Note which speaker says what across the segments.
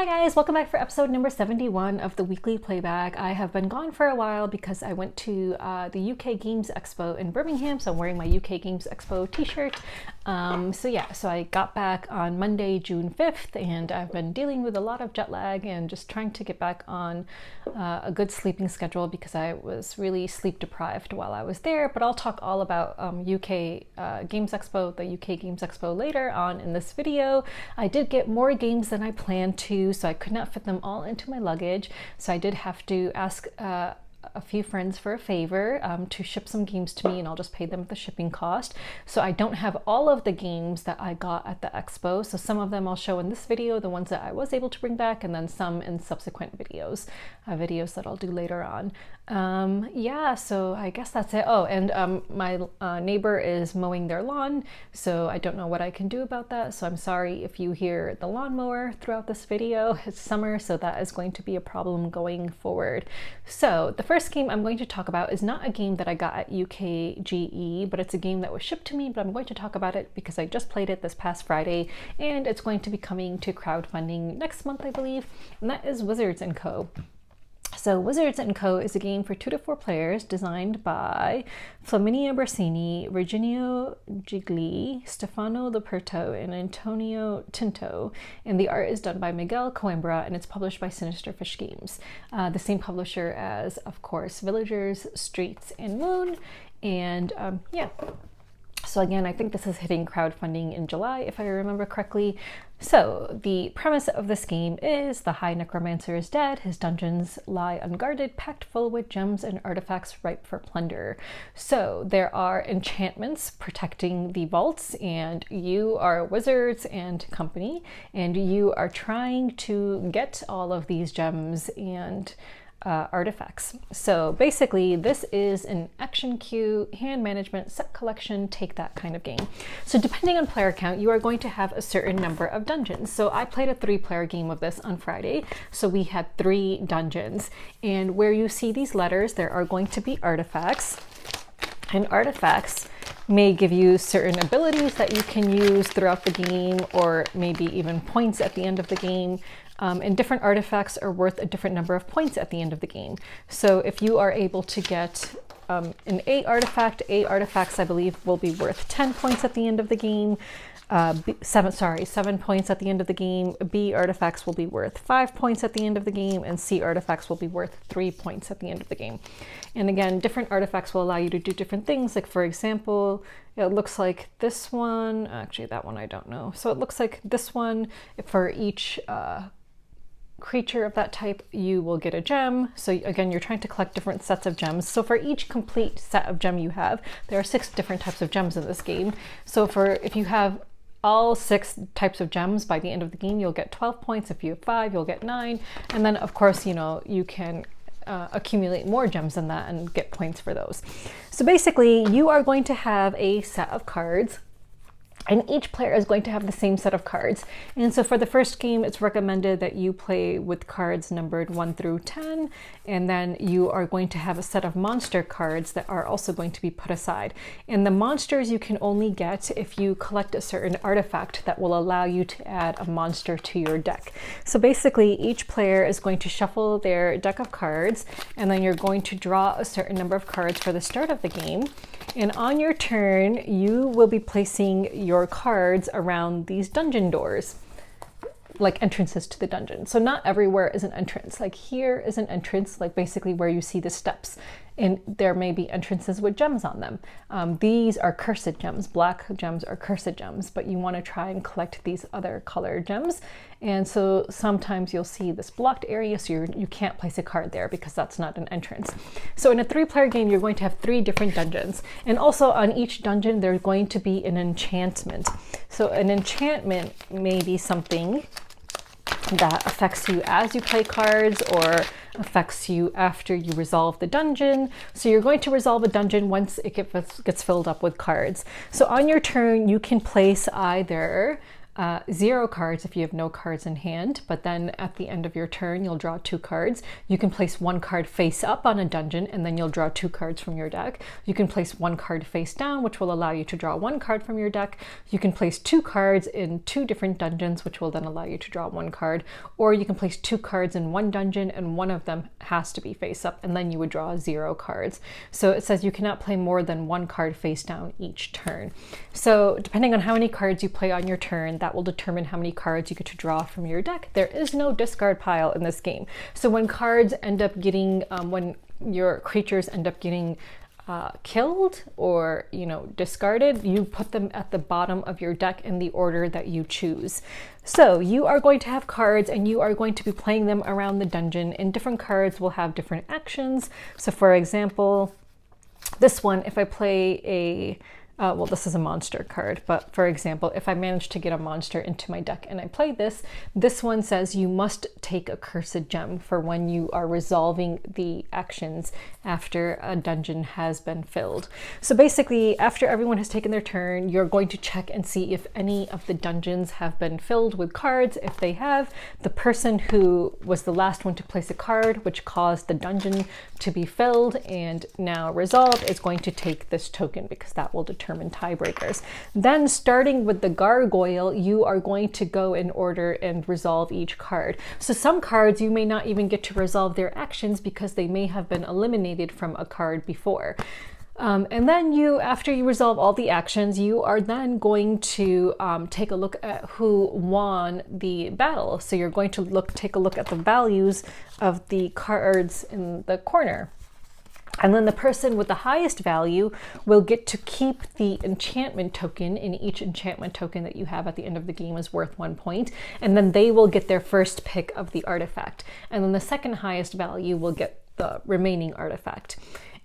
Speaker 1: Hi guys, welcome back for episode number 71 of the weekly playback. I have been gone for a while because I went to the UK Games Expo in Birmingham, so I'm wearing my UK Games Expo t-shirt. So I got back on Monday, June 5th, and I've been dealing with a lot of jet lag and just trying to get back on a good sleeping schedule because I was really sleep deprived while I was there. But I'll talk all about UK Games Expo, the UK Games Expo later on in this video. I did get more games than I planned to, so I could not fit them all into my luggage. So I did have to ask a few friends for a favor to ship some games to me, and I'll just pay them the shipping cost. So I don't have all of the games that I got at the expo. So some of them I'll show in this video, the ones that I was able to bring back, and then some in subsequent videos, videos that I'll do later on. Yeah, so I guess that's it. Oh, and my neighbor is mowing their lawn, so I don't know what I can do about that. So I'm sorry if you hear the lawnmower throughout this video. It's summer, so that is going to be a problem going forward. So the first game I'm going to talk about is not a game that I got at UKGE, but it's a game that was shipped to me, but I'm going to talk about it because I just played it this past Friday, and it's going to be coming to crowdfunding next month, I believe, and that is Wizards & Co. So Wizards & Co. is a game for 2 to 4 players designed by Flaminia Brasini, Virginio Gigli, Stefano Luperto, and Antonio Tinto. And the art is done by Miguel Coimbra, and it's published by Sinister Fish Games, the same publisher as, of course, Villagers, Streets, and Moon. And yeah. So again, I think this is hitting crowdfunding in July, if I remember correctly. So the premise of this game is the High Necromancer is dead, his dungeons lie unguarded, packed full with gems and artifacts ripe for plunder. So there are enchantments protecting the vaults, and you are wizards and company, and you are trying to get all of these gems and artifacts. So basically this is an action queue, hand management, set collection, take that kind of game. So depending on player count, you are going to have a certain number of dungeons. So I played a 3-player game of this on Friday. So we had 3 dungeons, and where you see these letters, there are going to be artifacts, and artifacts may give you certain abilities that you can use throughout the game, or maybe even points at the end of the game. And different artifacts are worth a different number of points at the end of the game. So if you are able to get an A artifact, A artifacts I believe will be worth 10 points at the end of the game. 7 points at the end of the game. B artifacts will be worth 5 points at the end of the game, and C artifacts will be worth 3 points at the end of the game. And again, different artifacts will allow you to do different things. Like for example, it looks like this one, actually that one I don't know. So it looks like this one, for each creature of that type, you will get a gem. So again, you're trying to collect different sets of gems. So for each complete set of gem you have, there are 6 different types of gems in this game. So if you have all 6 types of gems by the end of the game, you'll get 12 points. If you have 5, you'll get 9. And then of course, you can accumulate more gems than that and get points for those. So basically, you are going to have a set of cards, and each player is going to have the same set of cards. And so for the first game, it's recommended that you play with cards numbered 1 through 10, and then you are going to have a set of monster cards that are also going to be put aside. And the monsters you can only get if you collect a certain artifact that will allow you to add a monster to your deck. So basically, each player is going to shuffle their deck of cards, and then you're going to draw a certain number of cards for the start of the game. And on your turn, you will be placing your cards around these dungeon doors, like entrances to the dungeon. So not everywhere is an entrance. Like here is an entrance, like basically where you see the steps, and there may be entrances with gems on them. These are cursed gems. Black gems are cursed gems, but you want to try and collect these other colored gems. And so sometimes you'll see this blocked area, so you can't place a card there because that's not an entrance. So in a 3-player game, you're going to have 3 different dungeons. And also on each dungeon, there's going to be an enchantment. So an enchantment may be something that affects you as you play cards, or affects you after you resolve the dungeon. So you're going to resolve a dungeon once it gets filled up with cards. So on your turn, you can place either 0 cards if you have no cards in hand, but then at the end of your turn, you'll draw 2 cards. You can place 1 card face up on a dungeon, and then you'll draw 2 cards from your deck. You can place 1 card face down, which will allow you to draw 1 card from your deck. You can place 2 cards in 2 different dungeons, which will then allow you to draw 1 card, or you can place 2 cards in 1 dungeon, and 1 of them has to be face up, and then you would draw 0 cards. So it says you cannot play more than 1 card face down each turn. So depending on how many cards you play on your turn, that will determine how many cards you get to draw from your deck. There is no discard pile in this game. So when cards end up getting, when your creatures end up getting killed or, discarded, you put them at the bottom of your deck in the order that you choose. So you are going to have cards and you are going to be playing them around the dungeon, and different cards will have different actions. So for example, this one, if I play a well, this is a monster card, but for example, if I manage to get a monster into my deck and I play this, this one says you must take a cursed gem for when you are resolving the actions after a dungeon has been filled. So basically, after everyone has taken their turn, you're going to check and see if any of the dungeons have been filled with cards. If they have, the person who was the last one to place a card, which caused the dungeon to be filled and now resolved, is going to take this token, because that will determine tiebreakers. Then starting with the gargoyle, you are going to go in order and resolve each card. So some cards you may not even get to resolve their actions because they may have been eliminated from a card before. And then after you resolve all the actions, you are then going to take a look at who won the battle. So you're going to take a look at the values of the cards in the corner. And then the person with the highest value will get to keep the enchantment token, and each enchantment token that you have at the end of the game is worth 1 point. And then they will get their first pick of the artifact. And then the second highest value will get the remaining artifact.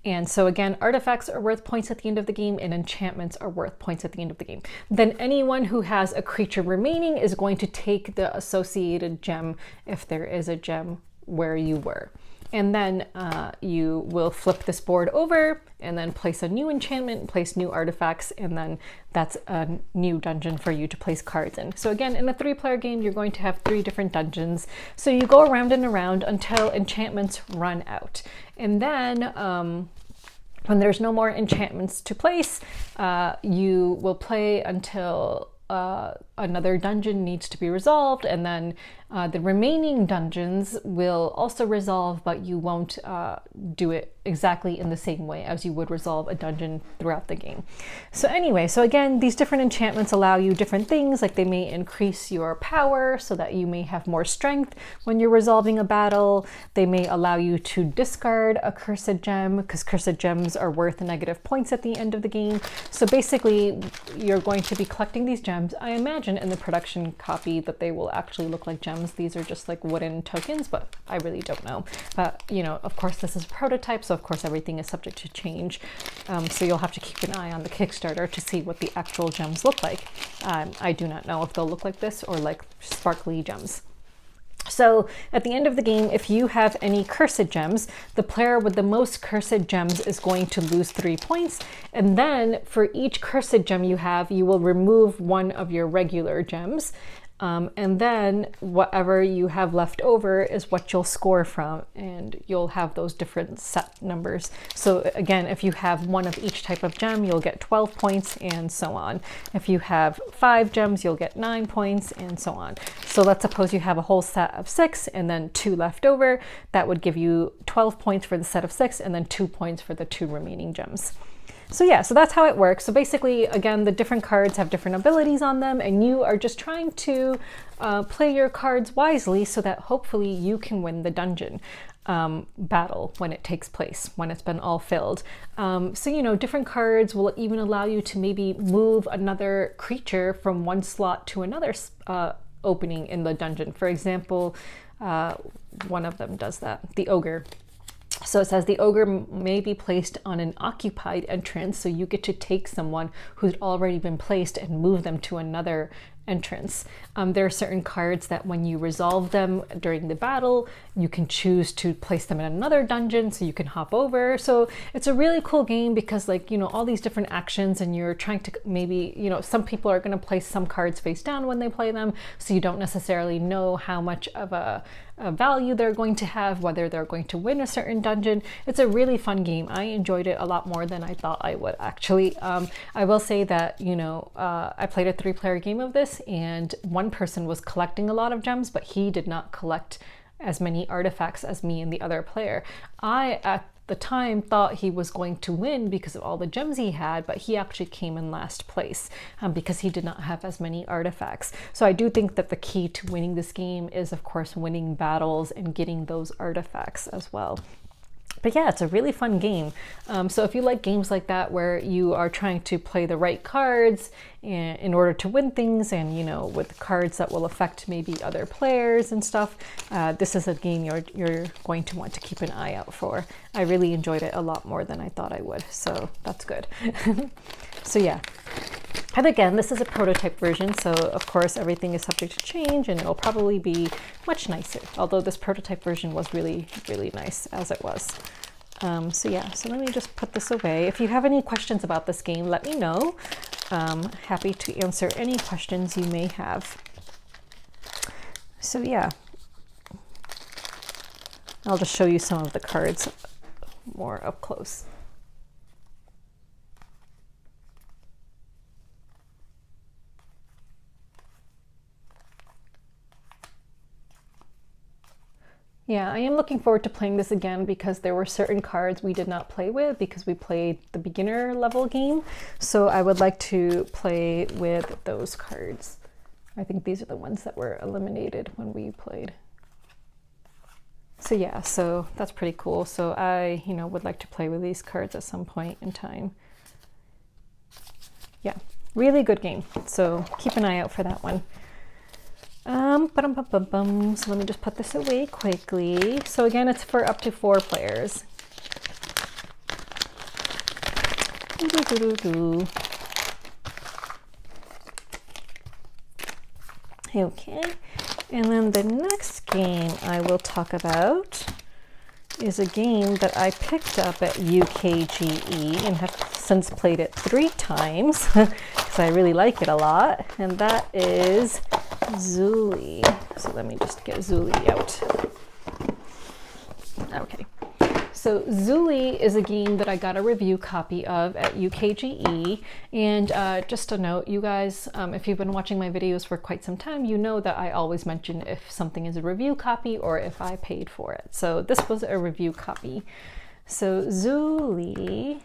Speaker 1: And so again, artifacts are worth points at the end of the game, and enchantments are worth points at the end of the game. Then anyone who has a creature remaining is going to take the associated gem, if there is a gem where you were. And then you will flip this board over and then place a new enchantment, place new artifacts, and then that's a new dungeon for you to place cards in. So again, in a 3-player game, you're going to have 3 different dungeons. So you go around and around until enchantments run out. And then when there's no more enchantments to place, you will play until another dungeon needs to be resolved, and then the remaining dungeons will also resolve, but you won't do it exactly in the same way as you would resolve a dungeon throughout the game. So anyway, so again, these different enchantments allow you different things, like they may increase your power so that you may have more strength when you're resolving a battle. They may allow you to discard a cursed gem, because cursed gems are worth negative points at the end of the game. So basically, you're going to be collecting these gems. I imagine in the production copy that they will actually look like gems. These are just like wooden tokens, but I really don't know. But of course, this is a prototype, so of course everything is subject to change. So you'll have to keep an eye on the Kickstarter to see what the actual gems look like. I do not know if they'll look like this or like sparkly gems. So at the end of the game, if you have any cursed gems, the player with the most cursed gems is going to lose 3 points. And then for each cursed gem you have, you will remove 1 of your regular gems. And then whatever you have left over is what you'll score from, and you'll have those different set numbers. So again, if you have 1 of each type of gem, you'll get 12 points, and so on. If you have 5 gems, you'll get 9 points, and so on. So let's suppose you have a whole set of 6 and then 2 left over. That would give you 12 points for the set of 6 and then 2 points for the 2 remaining gems. So yeah, so that's how it works. So basically, again, the different cards have different abilities on them, and you are just trying to play your cards wisely so that hopefully you can win the dungeon battle when it takes place, when it's been all filled. So, different cards will even allow you to maybe move another creature from one slot to another opening in the dungeon. For example, one of them does that, the ogre. So it says the ogre may be placed on an occupied entrance, so you get to take someone who's already been placed and move them to another entrance. There are certain cards that when you resolve them during the battle, you can choose to place them in another dungeon so you can hop over. So it's a really cool game because, like, you know, all these different actions, and you're trying to maybe, you know, some people are going to place some cards face down when they play them, so you don't necessarily know how much of a value they're going to have, whether they're going to win a certain dungeon. It's a really fun game. I enjoyed it a lot more than I thought I would, actually. I will say that, you know, I played a 3-player game of this, and one person was collecting a lot of gems, but he did not collect as many artifacts as me and the other player. I, at the time, thought he was going to win because of all the gems he had, but he actually came in last place because he did not have as many artifacts. So I do think that the key to winning this game is, of course, winning battles and getting those artifacts as well. But yeah, it's a really fun game. So if you like games like that where you are trying to play the right cards in order to win things, and, you know, with cards that will affect maybe other players and stuff, this is a game you're going to want to keep an eye out for. I really enjoyed it a lot more than I thought I would, so that's good. So yeah. And again, this is a prototype version, so of course everything is subject to change, and it'll probably be much nicer, although this prototype version was really, really nice as it was. So yeah, so let me just put this away. If you have any questions about this game, let me know. Happy to answer any questions you may have. So yeah, I'll just show you some of the cards more up close. Yeah, I am looking forward to playing this again because there were certain cards we did not play with because we played the beginner level game. So I would like to play with those cards. I think these are the ones that were eliminated when we played. So yeah, so that's pretty cool. So I, you know, would like to play with these cards at some point in time. Yeah, really good game. So keep an eye out for that one. So let me just put this away quickly. So again, it's for up to 4 players. Okay, and then the next game I will talk about is a game that I picked up at UKGE and have since played it 3 times because I really like it a lot, and that is Zuuli. So let me just get Zuuli out. Okay. So Zuuli is a game that I got a review copy of at UKGE, and just a note, you guys, if you've been watching my videos for quite some time, you know that I always mention if something is a review copy or if I paid for it. So this was a review copy. So Zuuli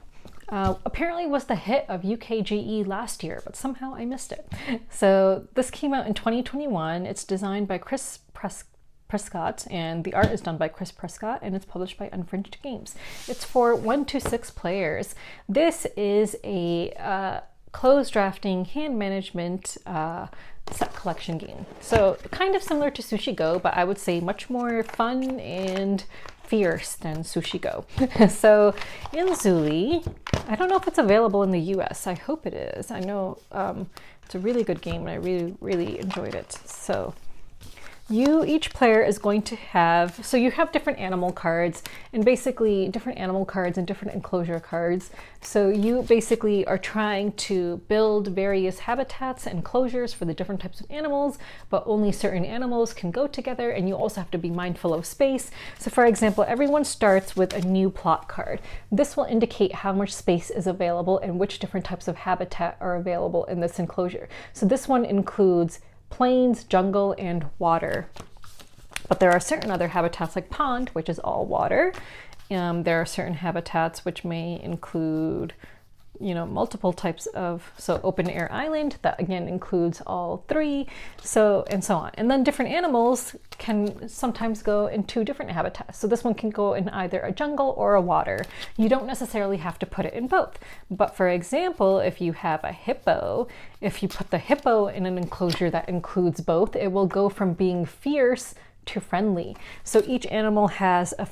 Speaker 1: apparently was the hit of UKGE last year, but somehow I missed it. So this came out in 2021. It's designed by Chris Prescott, and the art is done by Chris Prescott, and it's published by Unfringed Games. It's for 1 to 6 players. This is a clothes drafting, hand management set collection game. So kind of similar to Sushi Go, but I would say much more fun and fierce than Sushi Go. So in Zuuli, I don't know if it's available in the US. I hope it is. I know it's a really good game, and I really enjoyed it. So each player is going to have, so you have different animal cards, and basically different animal cards and different enclosure cards. So you basically are trying to build various habitats and enclosures for the different types of animals, but only certain animals can go together, and you also have to be mindful of space. So for example, everyone starts with a new plot card. This will indicate how much space is available and which different types of habitat are available in this enclosure. So this one includes plains, jungle, and water. But there are certain other habitats like pond, which is all water. There are certain habitats which may include, you know, multiple types of, so open air island, that again includes all 3, so, and so on. And then different animals can sometimes go in 2 different habitats. So this one can go in either a jungle or a water. You don't necessarily have to put it in both. But for example, if you have a hippo, if you put the hippo in an enclosure that includes both, it will go from being fierce to friendly. So each animal has a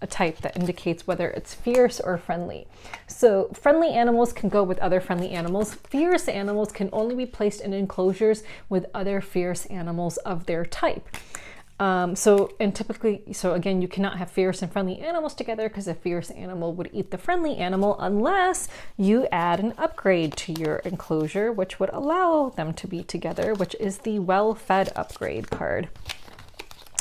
Speaker 1: type that indicates whether it's fierce or friendly. So friendly animals can go with other friendly animals. Fierce animals can only be placed in enclosures with other fierce animals of their type. So again, you cannot have fierce and friendly animals together because a fierce animal would eat the friendly animal unless you add an upgrade to your enclosure, which would allow them to be together, which is the well-fed upgrade card.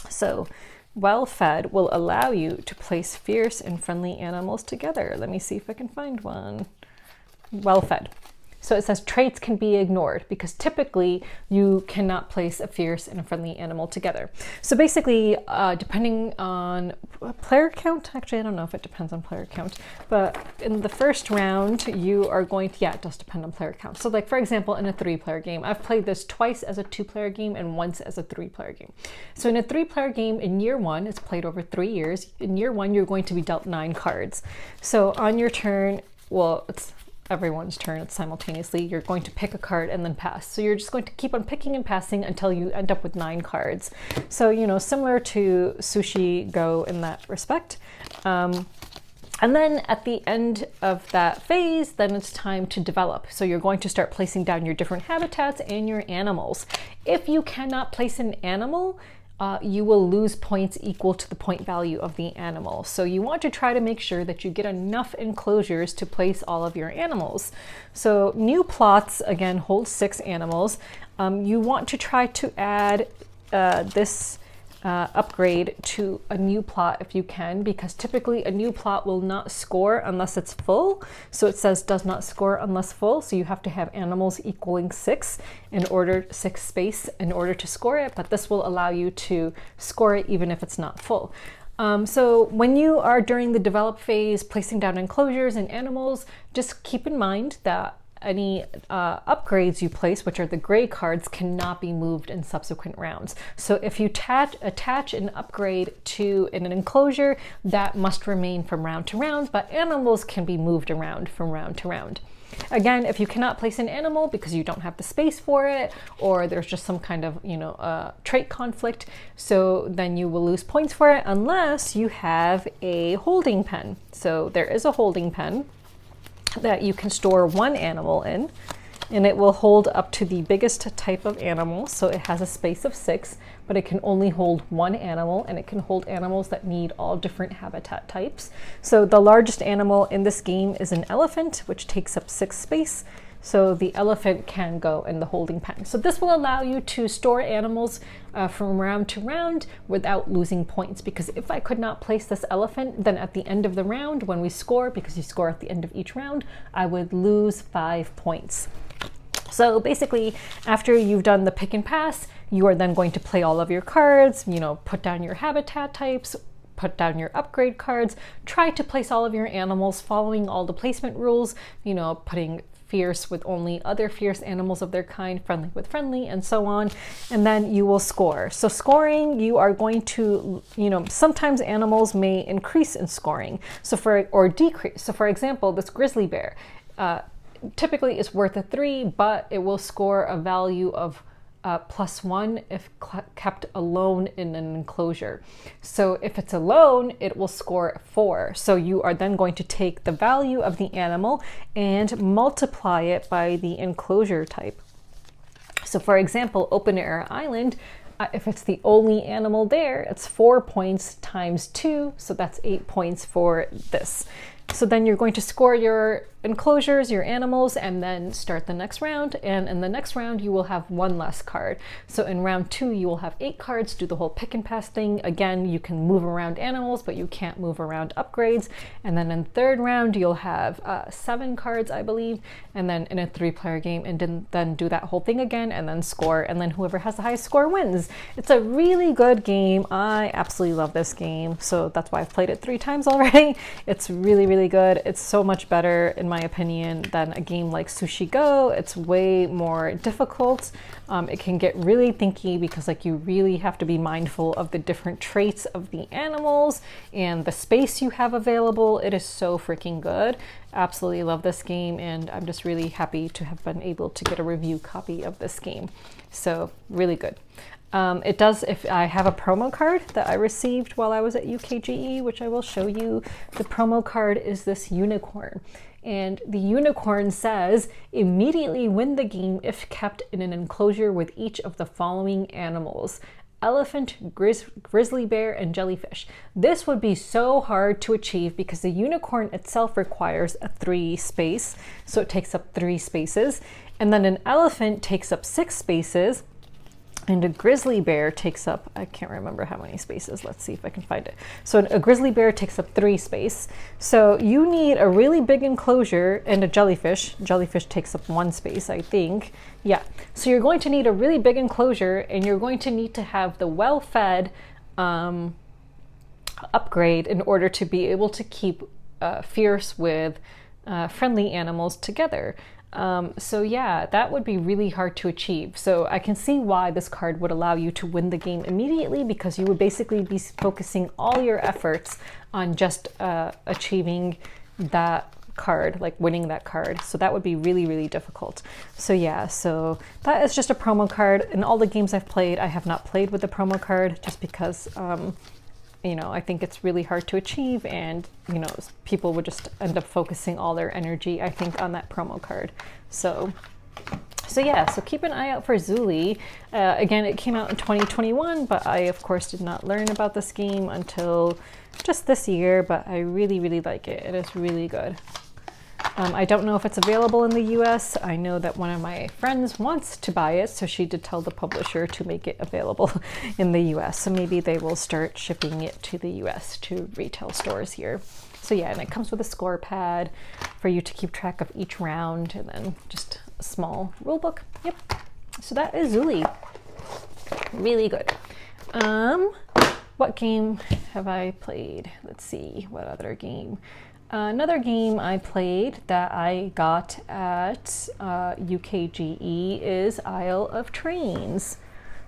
Speaker 1: So well-fed will allow you to place fierce and friendly animals together. Let me see if I can find one. Well-fed. So it says traits can be ignored because typically you cannot place a fierce and a friendly animal together. So basically, depending on player count, actually I don't know if it depends on player count, but in the first round you are going to, yeah, it does depend on player count. So like for example, in a 3-player game, I've played this twice as a 2-player game and once as a 3-player game. So in a 3-player game in year 1, it's played over 3 years. In year 1, you're going to be dealt 9 cards. So on your turn, well, it's everyone's turn, it's simultaneously, you're going to pick a card and then pass. So you're just going to keep on picking and passing until you end up with 9 cards. So, you know, similar to Sushi Go in that respect. And then at the end of that phase, then it's time to develop. So you're going to start placing down your different habitats and your animals. If you cannot place an animal, you will lose points equal to the point value of the animal. So you want to try to make sure that you get enough enclosures to place all of your animals. So new plots, again, hold 6 animals. You want to try to add this upgrade to a new plot if you can, because typically a new plot will not score unless it's full. So it says does not score unless full. So you have to have animals equaling 6 in order, 6 space in order to score it, but this will allow you to score it even if it's not full. So when you are during the develop phase, placing down enclosures and animals, just keep in mind that any upgrades you place, which are the gray cards, cannot be moved in subsequent rounds. So if you attach an upgrade to an enclosure, that must remain from round to round, but animals can be moved around from round to round. Again, if you cannot place an animal because you don't have the space for it, or there's just some kind of, you know, trait conflict, so then you will lose points for it unless you have a holding pen. So there is a holding pen that you can store 1 animal in, and it will hold up to the biggest type of animal. So it has a space of 6, but it can only hold 1 animal, and it can hold animals that need all different habitat types. So the largest animal in this game is an elephant, which takes up 6 space. So the elephant can go in the holding pen. So this will allow you to store animals from round to round without losing points, because if I could not place this elephant, then at the end of the round when we score, because you score at the end of each round, I would lose 5 points. So basically, after you've done the pick and pass, you are then going to play all of your cards, you know, put down your habitat types, put down your upgrade cards, try to place all of your animals following all the placement rules, you know, putting fierce with only other fierce animals of their kind, friendly with friendly, and so on, and then you will score. So scoring, you are going to, you know, sometimes animals may increase in scoring, or decrease. So for example, this grizzly bear typically is worth a 3, but it will score a value of +1 if kept alone in an enclosure. So if it's alone, it will score 4. So you are then going to take the value of the animal and multiply it by the enclosure type. So for example, open air island, if it's the only animal there, it's 4 points times 2, so that's 8 points for this. So then you're going to score your enclosures, your animals, and then start the next round. And in the next round, you will have 1 less card. So in round 2, you will have 8 cards, do the whole pick and pass thing. Again, you can move around animals, but you can't move around upgrades. And then in 3rd round, you'll have 7 cards, I believe. And then in a 3-player game, and then do that whole thing again, and then score. And then whoever has the highest score wins. It's a really good game. I absolutely love this game. So that's why I've played it 3 times already. It's really, really good. It's so much better, in my opinion, than a game like Sushi Go. It's way more difficult. It can get really thinky because like you really have to be mindful of the different traits of the animals and the space you have available. It is so freaking good. Absolutely love this game, and I'm just really happy to have been able to get a review copy of this game. So really good. It does, if I have a promo card that I received while I was at UKGE, which I will show you. The promo card is this unicorn. And the unicorn says, immediately win the game if kept in an enclosure with each of the following animals: elephant, grizzly bear, and jellyfish. This would be so hard to achieve because the unicorn itself requires a 3 space, so it takes up 3 spaces. And then an elephant takes up 6 spaces, and a grizzly bear takes up, I can't remember how many spaces. Let's see if I can find it. So a grizzly bear takes up 3 space. So you need a really big enclosure, and a jellyfish. Jellyfish takes up 1 space, I think. Yeah, so you're going to need a really big enclosure, and you're going to need to have the well-fed upgrade in order to be able to keep fierce with friendly animals together. So yeah, that would be really hard to achieve. So I can see why this card would allow you to win the game immediately, because you would basically be focusing all your efforts on just achieving that card, like winning that card. So that would be really, really difficult. So yeah, so that is just a promo card. In all the games I've played, I have not played with the promo card just because you know, I think it's really hard to achieve, and you know, people would just end up focusing all their energy, I think, on that promo card. So yeah, so keep an eye out for Zuuli. Again, it came out in 2021, but I of course did not learn about this game until just this year, but I really, really like it. It is really good. I don't know if it's available in the US. I know that one of my friends wants to buy it, so she did tell the publisher to make it available in the US. So maybe they will start shipping it to the US to retail stores here. So yeah, and it comes with a score pad for you to keep track of each round, and then just a small rule book. Yep. So that is Zuuli. Really good. What game have I played? Let's see, what other game? Another game I played that I got at UKGE is Isle of Trains.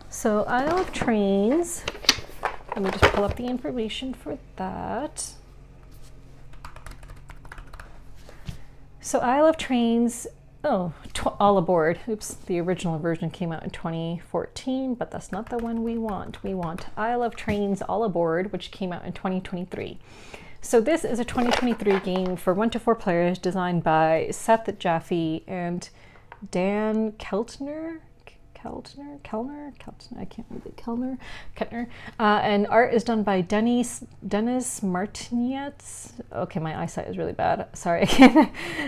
Speaker 1: So Isle of Trains, let me just pull up the information for that. So Isle of Trains, All Aboard. Oops, the original version came out in 2014, but that's not the one we want. We want Isle of Trains All Aboard, which came out in 2023. So this is a 2023 game for 1 to 4 players, designed by Seth Jaffe and Dan Keltner, I can't read it, Kettner. And art is done by Dennis Martinez. Okay, my eyesight is really bad. Sorry,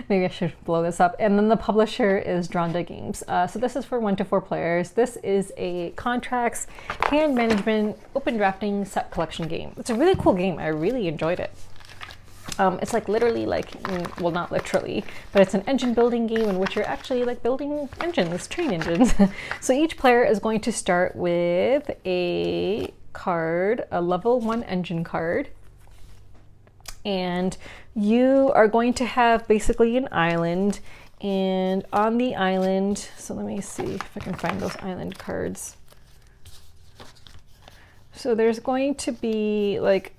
Speaker 1: maybe I should blow this up. And then the publisher is Dronda Games. So this is for 1 to 4 players. This is a contracts, hand management, open drafting set collection game. It's a really cool game. I really enjoyed it. It's like literally like, well, not literally, but it's an engine building game in which you're actually like building engines, train engines. So each player is going to start with a card, a level 1 engine card. And you are going to have basically an island, and on the island, so let me see if I can find those island cards. So there's going to be like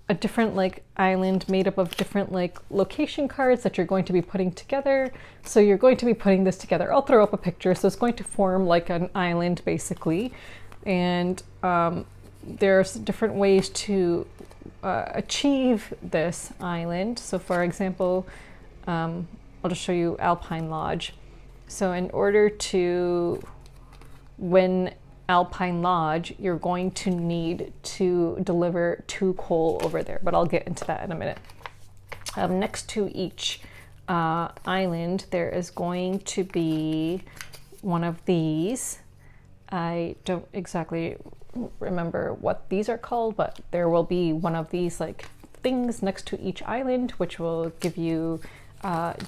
Speaker 1: a different like island made up of different like location cards that you're going to be putting together. So you're going to be putting this together. I'll throw up a picture. So it's going to form like an island basically. And there's different ways to achieve this island. So for example, I'll just show you Alpine Lodge. So in order to win Alpine Lodge, you're going to need to deliver 2 coal over there, but I'll get into that in a minute. Next to each island, there is going to be one of these. I don't exactly remember what these are called, but there will be one of these like things next to each island, which will give you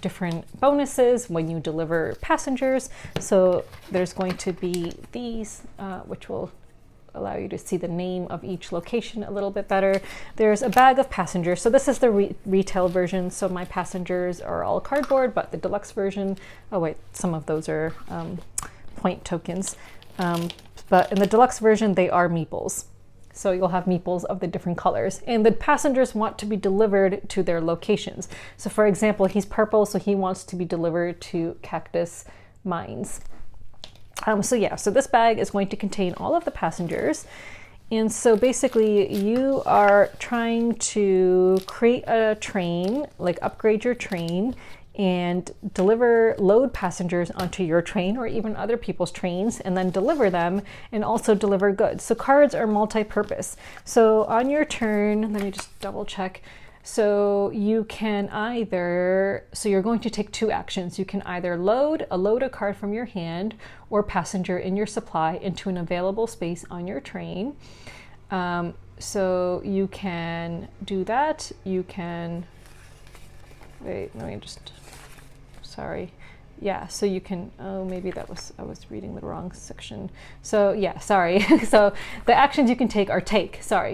Speaker 1: different bonuses when you deliver passengers. So there's going to be these, which will allow you to see the name of each location a little bit better. There's a bag of passengers. So this is the retail version. So my passengers are all cardboard, but the deluxe version, oh wait, some of those are point tokens. But in the deluxe version, they are meeples. So you'll have meeples of the different colors, and the passengers want to be delivered to their locations. So for example, he's purple, so he wants to be delivered to Cactus Mines. So yeah, so this bag is going to contain all of the passengers. And so basically you are trying to create a train, like upgrade your train and load passengers onto your train or even other people's trains and then deliver them and also deliver goods. So cards are multi-purpose. So on your turn, let me just double check. So you can you're going to take two actions. You can either load a card from your hand or passenger in your supply into an available space on your train. So you can do that. You can, wait, let me just, sorry. Yeah, so you can, oh, maybe I was reading the wrong section. So yeah, sorry. So the actions you can take are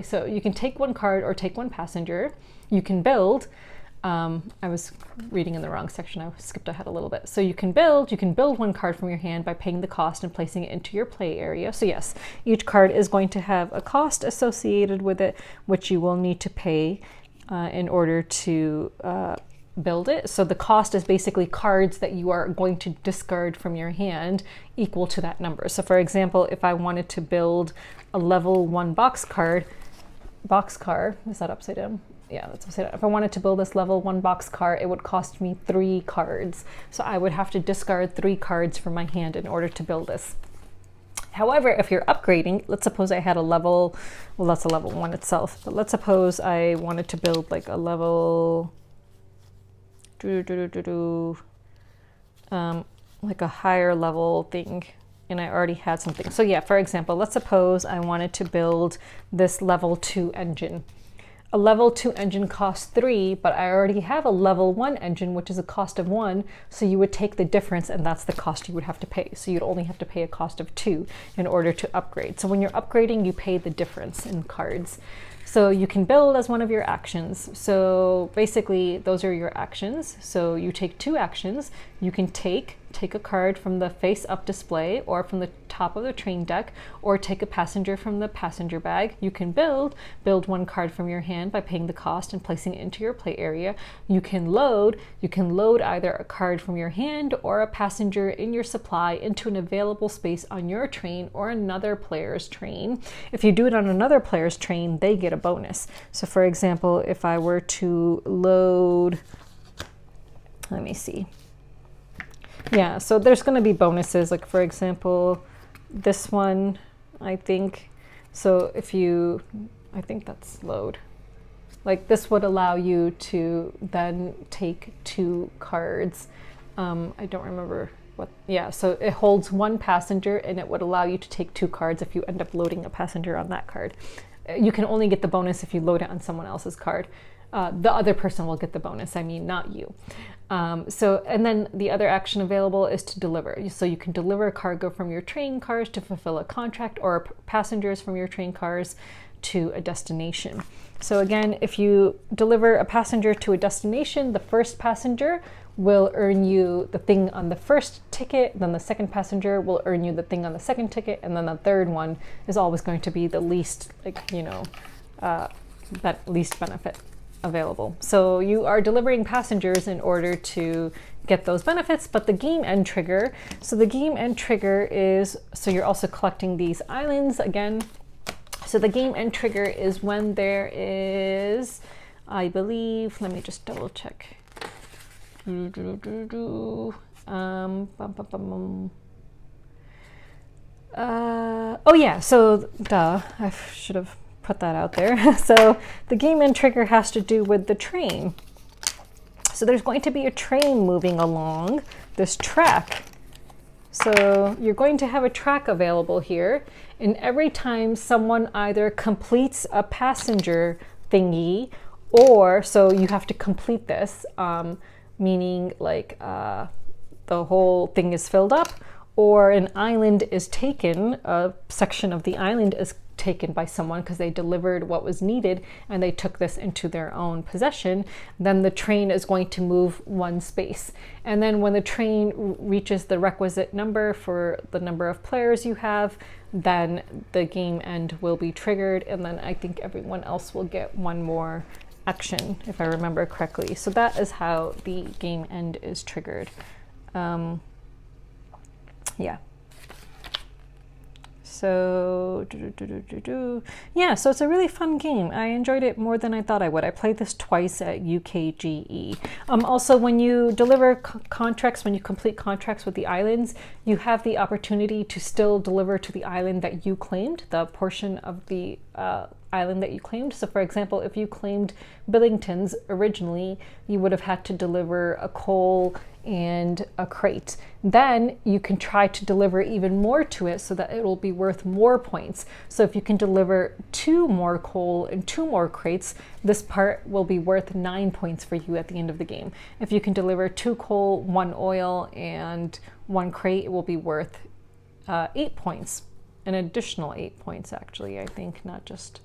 Speaker 1: so you can take one card or take one passenger. You can build, I was reading in the wrong section, I skipped ahead a little bit. So you can build one card from your hand by paying the cost and placing it into your play area. So yes, each card is going to have a cost associated with it, which you will need to pay in order to build it. So the cost is basically cards that you are going to discard from your hand equal to that number. So for example, if I wanted to build a level 1 boxcar, is that upside down? Yeah, that's upside down. If I wanted to build this level 1 boxcar, it would cost me 3 cards. So I would have to discard 3 cards from my hand in order to build this. However, if you're upgrading, let's suppose I had a level, well, that's a level 1 itself, but let's suppose I wanted to build like a level, like a higher level thing, and I already had something. So yeah, for example, let's suppose I wanted to build this level 2 engine. A level 2 engine costs 3, but I already have a level 1 engine, which is a cost of 1. So you would take the difference and that's the cost you would have to pay. So you'd only have to pay a cost of 2 in order to upgrade. So when you're upgrading, you pay the difference in cards. So you can build as one of your actions. So basically those are your actions. So you take 2 actions. You can take a card from the face up display or from the top of the train deck, or take a passenger from the passenger bag. You can build 1 card from your hand by paying the cost and placing it into your play area. You can load either a card from your hand or a passenger in your supply into an available space on your train or another player's train. If you do it on another player's train, they get a bonus. So for example, if I were to load, let me see. Yeah, so there's going to be bonuses, like for example, this one, I think, so if you, I think that's load. Like this would allow you to then take 2 cards. I don't remember what, yeah, so it holds 1 passenger and it would allow you to take 2 cards if you end up loading a passenger on that card. You can only get the bonus if you load it on someone else's card. The other person will get the bonus, I mean, not you. And then the other action available is to deliver. So you can deliver cargo from your train cars to fulfill a contract, or passengers from your train cars to a destination. So again, if you deliver a passenger to a destination, the first passenger will earn you the thing on the first ticket, then the second passenger will earn you the thing on the second ticket, and then the third one is always going to be the least, that least benefit available. So you are delivering passengers in order to get those benefits, but the game end trigger, so the game end trigger is, so you're also collecting these islands again. So the game end trigger is when there is, I believe, let me just double check. Oh yeah, so I should have put that out there. So the game end trigger has to do with the train. So there's going to be a train moving along this track. So you're going to have a track available here, and every time someone either completes a passenger thingy, or so you have to complete this, meaning like the whole thing is filled up, or an island is taken, a section of the island is taken by someone because they delivered what was needed and they took this into their own possession, then the train is going to move 1 space. And then when the train reaches the requisite number for the number of players you have, then the game end will be triggered, and then I think everyone else will get 1 more action, if I remember correctly. So that is how the game end is triggered. Yeah. So, yeah, so it's a really fun game. I enjoyed it more than I thought I would. I played this twice at UKGE. Also, when you deliver contracts, when you complete contracts with the islands, you have the opportunity to still deliver to the island that you claimed, the portion of the island that you claimed. So for example, if you claimed Billington's originally, you would have had to deliver a coal and a crate. Then you can try to deliver even more to it so that it will be worth more points. So if you can deliver 2 more coal and 2 more crates, this part will be worth 9 points for you at the end of the game. If you can deliver 2 coal, 1 oil, and 1 crate, it will be worth 8 points. An additional 8 points, actually, I think, not just...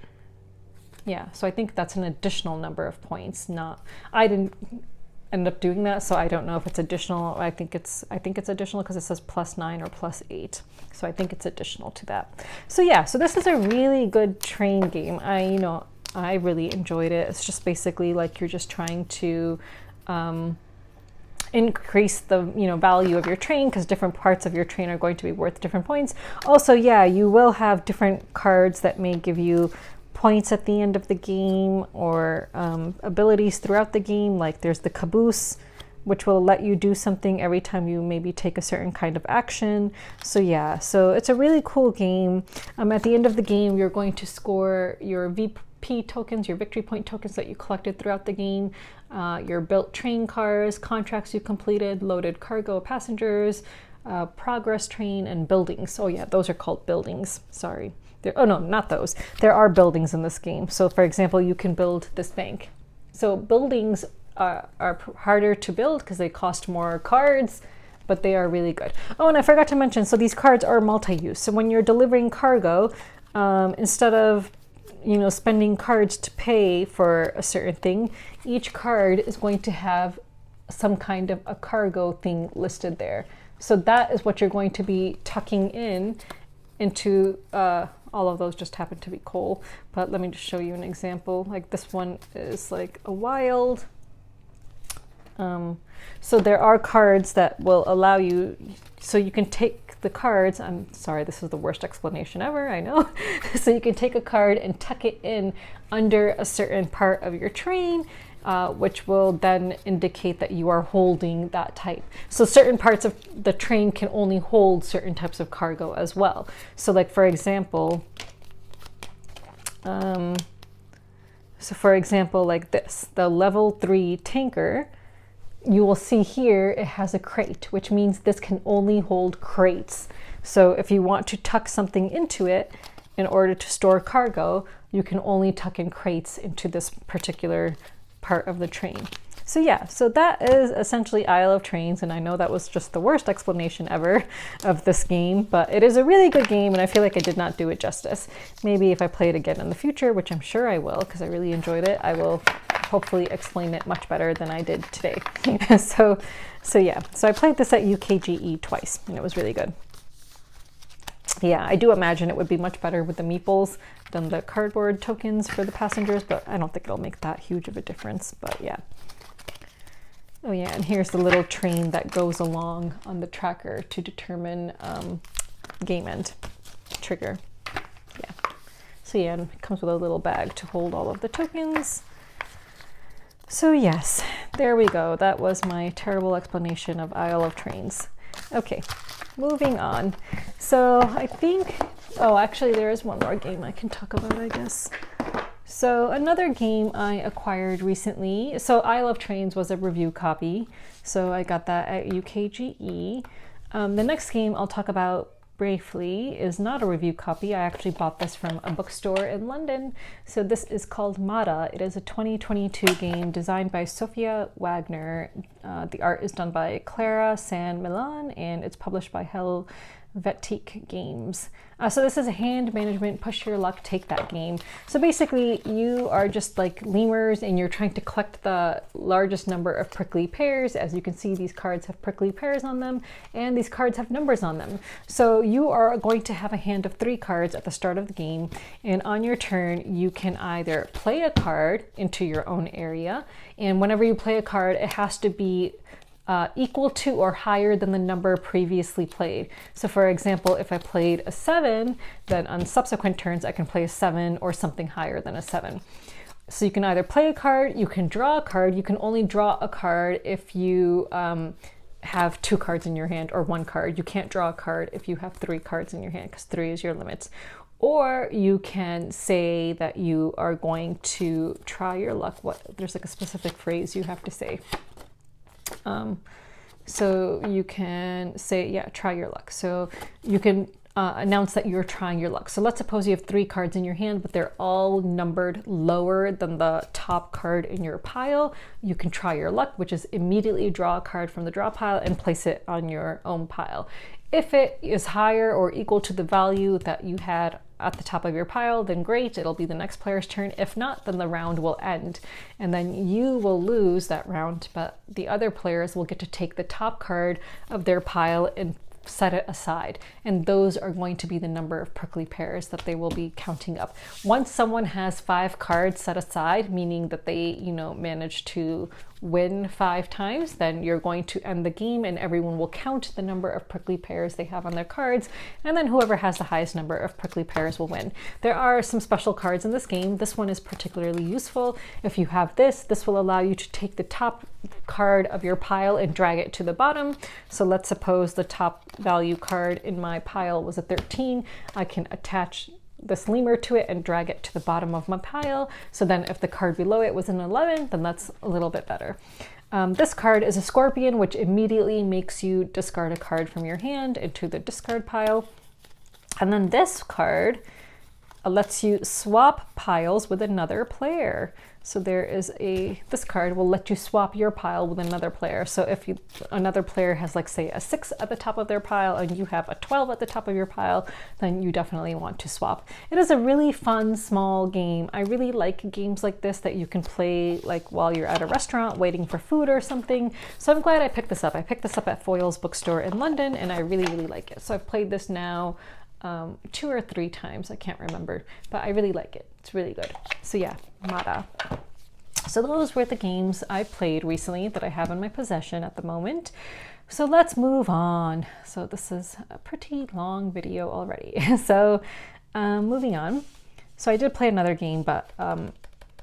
Speaker 1: Yeah, so I think that's an additional number of points. I didn't end up doing that, so I don't know if it's additional. I think it's additional because it says +9 or +8. So I think it's additional to that. So yeah, so this is a really good train game. I really enjoyed it. It's just basically like you're just trying to increase the value of your train, because different parts of your train are going to be worth different points. Also, yeah, you will have different cards that may give you points at the end of the game, or abilities throughout the game. Like there's the caboose, which will let you do something every time you maybe take a certain kind of action. So yeah, so it's a really cool game. At the end of the game, you're going to score your VP tokens, your victory point tokens that you collected throughout the game, your built train cars, contracts you completed, loaded cargo passengers, progress train, and buildings. Oh yeah, those are called buildings, sorry. Oh no, not those. There are buildings in this game. So for example, you can build this bank. So buildings are harder to build because they cost more cards, but they are really good. Oh, and I forgot to mention, so these cards are multi-use. So when you're delivering cargo, instead of spending cards to pay for a certain thing, each card is going to have some kind of a cargo thing listed there. So that is what you're going to be tucking into all of those just happen to be coal, but let me just show you an example. Like this one is like a wild. So there are cards that will allow you, so you can take the cards, I'm sorry, this is the worst explanation ever, I know. So you can take a card and tuck it in under a certain part of your train, which will then indicate that you are holding that type. So certain parts of the train can only hold certain types of cargo as well. So like for example, like this, the level 3 tanker, you will see here it has a crate, which means this can only hold crates. So if you want to tuck something into it in order to store cargo, you can only tuck in crates into this particular part of the train. So yeah, so that is essentially Isle of Trains, and I know that was just the worst explanation ever of this game, but it is a really good game, and I feel like I did not do it justice. Maybe if I play it again in the future, which I'm sure I will, because I really enjoyed it, I will hopefully explain it much better than I did today. So yeah, so I played this at UKGE twice, and it was really good. Yeah, I do imagine it would be much better with the meeples than the cardboard tokens for the passengers, but I don't think it'll make that huge of a difference, but yeah. Oh yeah, and here's the little train that goes along on the tracker to determine game end trigger. Yeah. So yeah, and it comes with a little bag to hold all of the tokens. So yes, there we go. That was my terrible explanation of Isle of Trains. Okay, moving on. So I think, oh, actually there is one more game I can talk about, I guess. So another game I acquired recently, so Isle of Trains was a review copy, so I got that at UKGE. The next game I'll talk about briefly is not a review copy. I actually bought this from a bookstore in London. So this is called Mada. It is a 2022 game designed by Sofia Wagner. The art is done by Clara San Milan, and it's published by Helvetic Games. So this is a hand management, push your luck, take that game. So basically you are just like lemurs and you're trying to collect the largest number of prickly pears. As you can see, these cards have prickly pears on them and these cards have numbers on them. So you are going to have a hand of 3 cards at the start of the game, and on your turn you can either play a card into your own area, and whenever you play a card it has to be equal to or higher than the number previously played. So for example, if I played a 7, then on subsequent turns I can play a 7 or something higher than a 7. So you can either play a card, you can draw a card. You can only draw a card if you have 2 cards in your hand or 1 card. You can't draw a card if you have 3 cards in your hand, because 3 is your limit. Or you can say that you are going to try your luck. There's like a specific phrase you have to say. So you can say, yeah, try your luck. So you can announce that you're trying your luck. So let's suppose you have 3 cards in your hand, but they're all numbered lower than the top card in your pile. You can try your luck, which is immediately draw a card from the draw pile and place it on your own pile. If it is higher or equal to the value that you had at the top of your pile, then great, it'll be the next player's turn. If not, then the round will end, and then you will lose that round, but the other players will get to take the top card of their pile and set it aside, and those are going to be the number of prickly pears that they will be counting up. Once someone has 5 cards set aside, meaning that they, you know, managed to win 5 times, then you're going to end the game and everyone will count the number of prickly pears they have on their cards, and then whoever has the highest number of prickly pears will win. There are some special cards in this game. This one is particularly useful. If you have this will allow you to take the top card of your pile and drag it to the bottom. So let's suppose the top value card in my pile was a 13. I can attach this lemur to it and drag it to the bottom of my pile. So then if the card below it was an 11, then that's a little bit better. This card is a scorpion, which immediately makes you discard a card from your hand into the discard pile. And then this card lets you swap piles with another player. So this card will let you swap your pile with another player. So if another player has, like, say, a 6 at the top of their pile and you have a 12 at the top of your pile, then you definitely want to swap. It is a really fun, small game. I really like games like this that you can play like while you're at a restaurant waiting for food or something. So I'm glad I picked this up. I picked this up at Foyle's bookstore in London, and I really, really like it. So I've played this now 2 or 3 times, I can't remember, but I really like it. It's really good. So yeah, Mada. So those were the games I played recently that I have in my possession at the moment. So let's move on. So this is a pretty long video already. So moving on. So I did play another game, but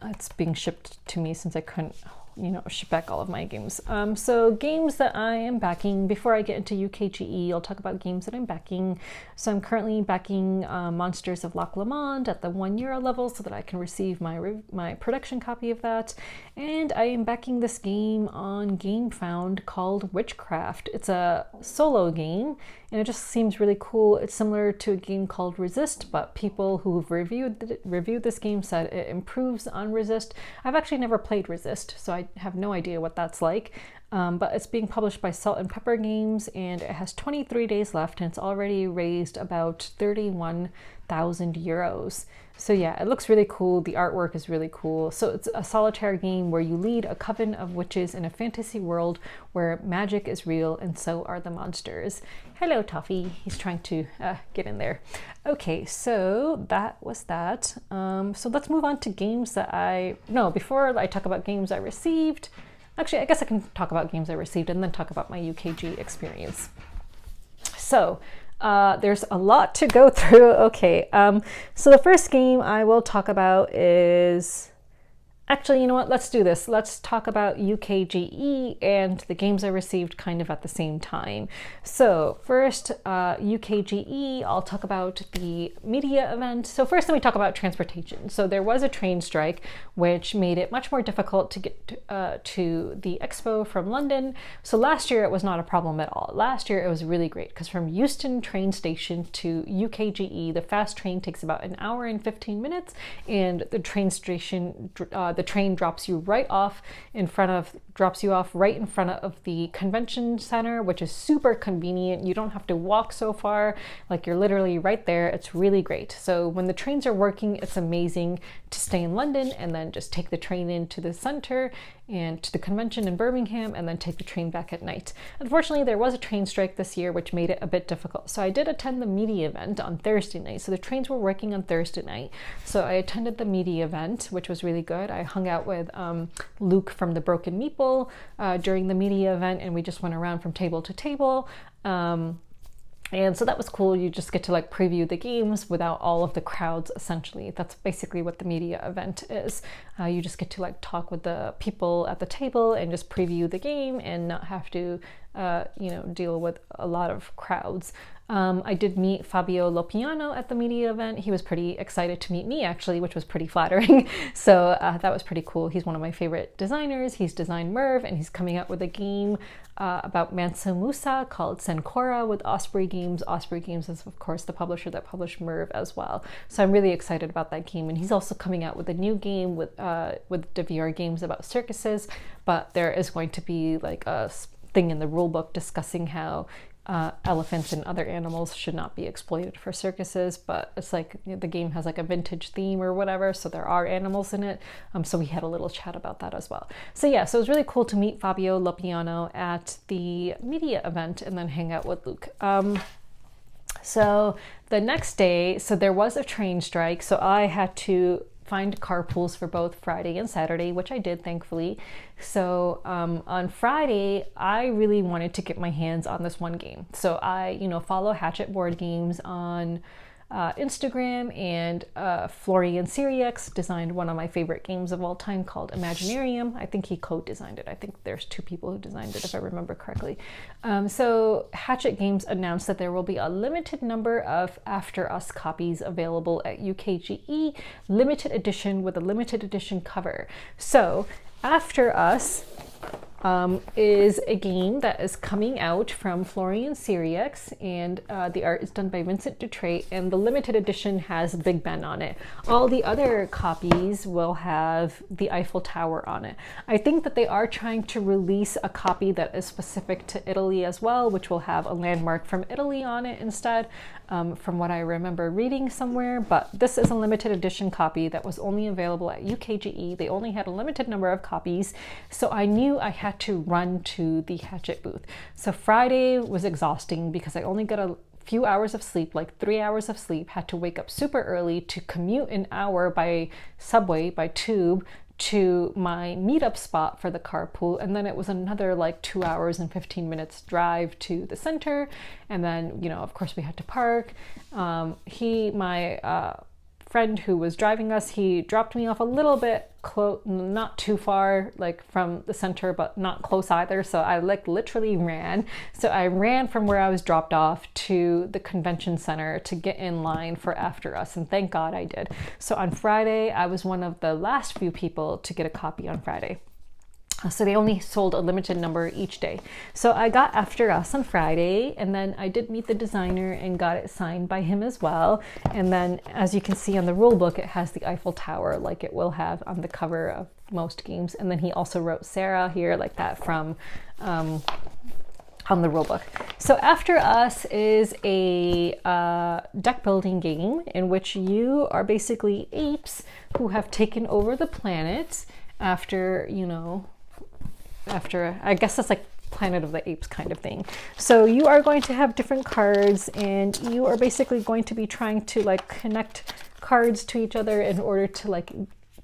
Speaker 1: it's being shipped to me since I couldn't, you know, ship back all of my games. So games that I am backing. Before I get into UKGE, I'll talk about games that I'm backing. So I'm currently backing Monsters of Loch Lomond at the €1 level so that I can receive my production copy of that. And I am backing this game on GameFound called Witchcraft. It's a solo game, and it just seems really cool. It's similar to a game called Resist, but people who've reviewed this game said it improves on Resist. I've actually never played Resist, so I have no idea what that's like. But it's being published by Salt and Pepper Games, and it has 23 days left, and it's already raised about 31,000 euros. So yeah, it looks really cool. The artwork is really cool. So it's a solitaire game where you lead a coven of witches in a fantasy world where magic is real and so are the monsters. Hello, Toffee. He's trying to get in there. Okay, so that was that. So let's move on to games that before I talk about games I received. Actually, I guess I can talk about games I received and then talk about my UKG experience. So there's a lot to go through. Okay, so the first game I will talk about is... Actually, you know what? Let's do this. Let's talk about UKGE and the games I received kind of at the same time. So first, UKGE, I'll talk about the media event. So first, let me talk about transportation. So there was a train strike, which made it much more difficult to get to the expo from London. So last year, it was not a problem at all. Last year, it was really great because from Euston train station to UKGE, the fast train takes about an hour and 15 minutes, and the train station, the train drops you off right in front of the convention center, which is super convenient. You don't have to walk so far, like you're literally right there. It's really great. So when the trains are working, it's amazing to stay in London and then just take the train into the center and to the convention in Birmingham and then take the train back at night. Unfortunately, there was a train strike this year, which made it a bit difficult. So I did attend the media event on Thursday night. So the trains were working on Thursday night. So I attended the media event, which was really good. I hung out with Luke from the Broken Meatball people during the media event, and we just went around from table to table. And so that was cool. You just get to like preview the games without all of the crowds, essentially. That's basically what the media event is. You just get to like talk with the people at the table and just preview the game and not have to, deal with a lot of crowds. I did meet Fabio Lopiano at the media event. He was pretty excited to meet me, actually, which was pretty flattering. So that was pretty cool. He's one of my favorite designers. He's designed Merv, and he's coming out with a game about Mansa Musa called Sencora with Osprey Games. Osprey Games is, of course, the publisher that published Merv as well. So I'm really excited about that game. And he's also coming out with a new game with the VR games about circuses. But there is going to be like a thing in the rulebook discussing how elephants and other animals should not be exploited for circuses, but it's like the game has like a vintage theme or whatever, so there are animals in it. So we had a little chat about that as well. So yeah, so it was really cool to meet Fabio Lopiano at the media event and then hang out with Luke. So the next day, so there was a train strike, so I had to find carpools for both Friday and Saturday, which I did, thankfully. So on Friday, I really wanted to get my hands on this one game. So I, follow Hatchet Board Games on Instagram, and Florian Siriax designed one of my favorite games of all time called Imaginarium. I think he co-designed it. I think there's two people who designed it, if I remember correctly. So Hatchet Games announced that there will be a limited number of After Us copies available at UKGE, limited edition with a limited edition cover. So After Us is a game that is coming out from Florian Siriax, and the art is done by Vincent Dutrait, and the limited edition has Big Ben on it. All the other copies will have the Eiffel Tower on it. I think that they are trying to release a copy that is specific to Italy as well, which will have a landmark from Italy on it instead, from what I remember reading somewhere. But this is a limited edition copy that was only available at UKGE. They only had a limited number of copies, so I knew I had to run to the Hatchet booth. So Friday was exhausting because I only got a few hours of sleep, like 3 hours of sleep, had to wake up super early to commute an hour by subway, by tube, to my meetup spot for the carpool, and then it was another like 2 hours and 15 minutes drive to the center, and then of course we had to park. My friend who was driving us, he dropped me off a little bit close, not too far like from the center, but not close either, so I like literally ran. So I ran from where I was dropped off to the convention center to get in line for After Us, and thank God I did. So on Friday, I was one of the last few people to get a copy on Friday. So they only sold a limited number each day. So I got After Us on Friday, and then I did meet the designer and got it signed by him as well. And then as you can see on the rule book, it has the Eiffel Tower like it will have on the cover of most games. And then he also wrote Sarah here like that from on the rulebook. So After Us is a deck building game in which you are basically apes who have taken over the planet after, I guess that's like Planet of the Apes kind of thing. So you are going to have different cards, and you are basically going to be trying to like connect cards to each other in order to like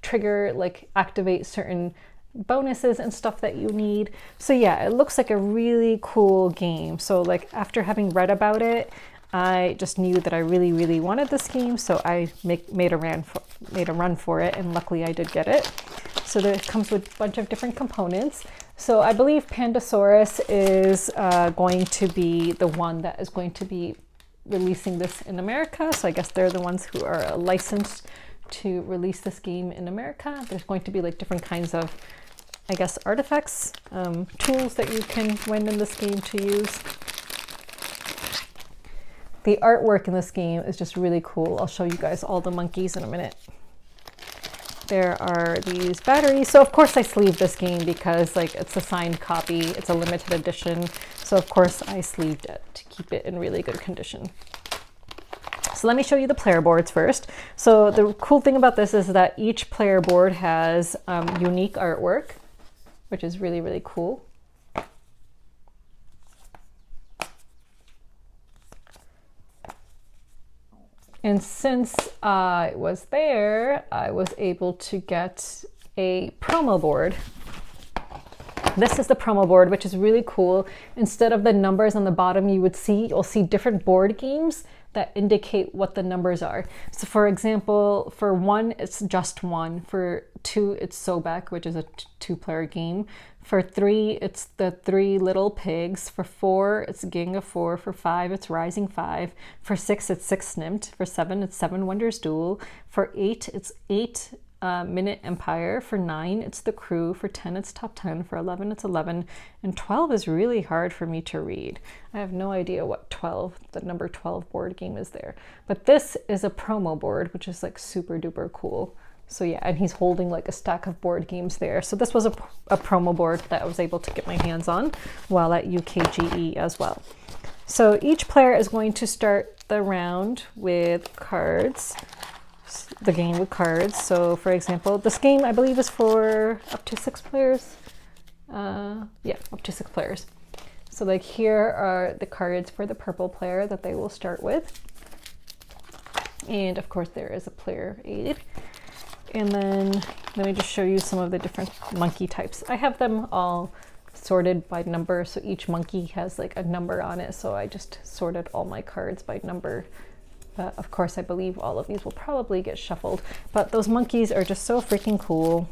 Speaker 1: trigger, like activate certain bonuses and stuff that you need. So yeah, it looks like a really cool game. So like after having read about it, I just knew that I really, really wanted this game, so I made a run for it, and luckily I did get it. So it comes with a bunch of different components. So I believe Pandasaurus is going to be the one that is going to be releasing this in America. So I guess they're the ones who are licensed to release this game in America. There's going to be like different kinds of, I guess, artifacts, tools that you can win in this game to use. The artwork in this game is just really cool. I'll show you guys all the monkeys in a minute. There are these batteries. So of course I sleeved this game because like it's a signed copy, it's a limited edition. So of course I sleeved it to keep it in really good condition. So let me show you the player boards first. So the cool thing about this is that each player board has unique artwork, which is really, really cool. And since I was there, I was able to get a promo board This is the promo board, which is really cool. Instead of the numbers on the bottom, you'll see different board games that indicate what the numbers are. So for example, for 1, it's just 1. For 2, it's Sobek, which is a 2-player game. For 3, it's the 3 Little Pigs. For 4, it's Gang of 4. For 5, it's Rising 5. For 6, it's 6 Snimt. For 7, it's 7 Wonders Duel. For 8, it's 8 Minute Empire. For 9, it's The Crew. For 10, it's Top 10. For 11, it's 11. And 12 is really hard for me to read. I have no idea what 12, the number 12 board game is there. But this is a promo board, which is like super duper cool. So yeah, and he's holding like a stack of board games there. So this was a promo board that I was able to get my hands on while at UKGE as well. So each player is going to start the round with cards. The game with cards. So for example, this game I believe is for up to 6 players. Yeah, up to 6 players. So like here are the cards for the purple player that they will start with. And of course there is a player aid. And then let me just show you some of the different monkey types. I have them all sorted by number. So each monkey has like a number on it. So I just sorted all my cards by number. Of course, I believe all of these will probably get shuffled, but those monkeys are just so freaking cool.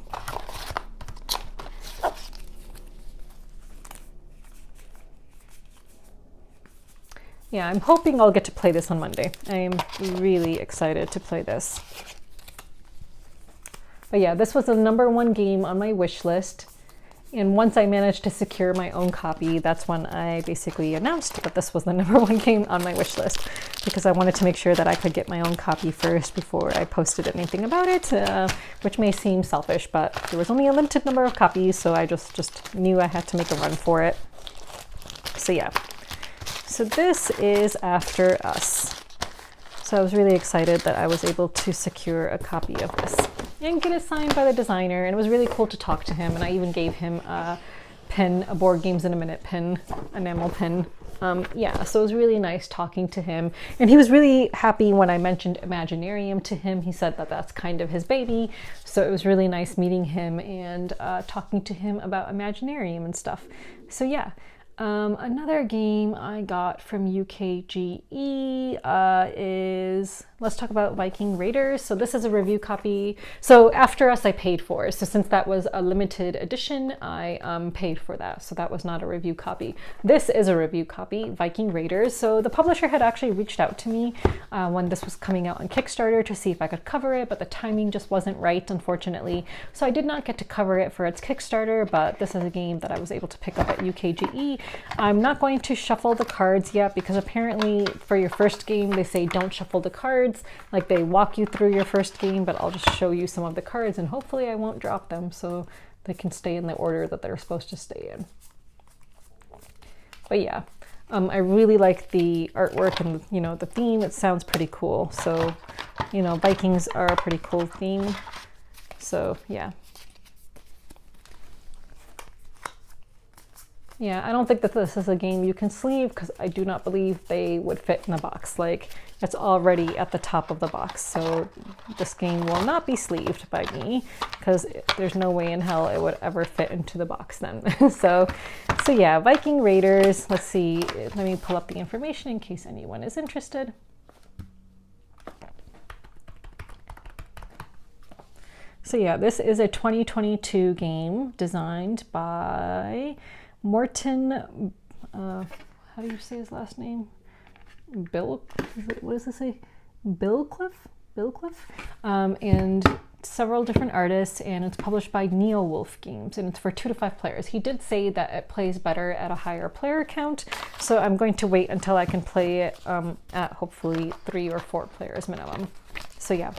Speaker 1: Yeah, I'm hoping I'll get to play this on Monday. I'm really excited to play this. But yeah, this was the #1 game on my wish list. And once I managed to secure my own copy, that's when I basically announced that this was the #1 game on my wish list, because I wanted to make sure that I could get my own copy first before I posted anything about it, which may seem selfish, but there was only a limited number of copies, so I just knew I had to make a run for it. So yeah, so this is After Us. So I was really excited that I was able to secure a copy of this and get it signed by the designer. And it was really cool to talk to him. And I even gave him a pin, a Board Games in a Minute pin, enamel pin. Yeah, so it was really nice talking to him. And he was really happy when I mentioned Imaginarium to him. He said that that's kind of his baby. So it was really nice meeting him and talking to him about Imaginarium and stuff. So yeah. Another game I got from UKGE is, let's talk about Viking Raiders. So this is a review copy. So After Us I paid for. So since that was a limited edition, I paid for that. So that was not a review copy. This is a review copy, Viking Raiders. So the publisher had actually reached out to me when this was coming out on Kickstarter to see if I could cover it, but the timing just wasn't right, unfortunately. So I did not get to cover it for its Kickstarter, but this is a game that I was able to pick up at UKGE. I'm not going to shuffle the cards yet because apparently for your first game they say don't shuffle the cards, like they walk you through your first game, but I'll just show you some of the cards and hopefully I won't drop them so they can stay in the order that they're supposed to stay in. But yeah, I really like the artwork and the theme. It sounds pretty cool. So Vikings are a pretty cool theme. So yeah. Yeah, I don't think that this is a game you can sleeve because I do not believe they would fit in the box. Like, it's already at the top of the box. So this game will not be sleeved by me because there's no way in hell it would ever fit into the box then. So yeah, Viking Raiders. Let's see. Let me pull up the information in case anyone is interested. So yeah, this is a 2022 game designed by Morton, how do you say his last name? What does it say? Billcliffe? And several different artists, and it's published by Neo Wolf Games, and it's for 2 to 5 players. He did say that it plays better at a higher player count, so I'm going to wait until I can play it at hopefully 3 or 4 players minimum. So yeah.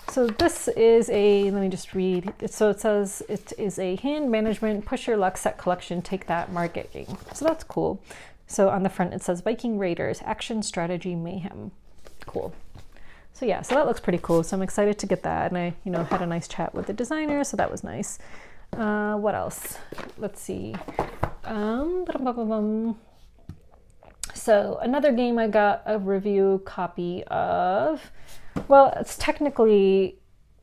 Speaker 1: So this is a, let me just read. So it says it is a hand management, push your luck, set collection, take that market game. So that's cool. So on the front it says Viking Raiders, action, strategy, mayhem. Cool. So yeah, so that looks pretty cool. So I'm excited to get that. And I, had a nice chat with the designer, so that was nice. What else? Let's see. So another game I got a review copy of. Well, it's technically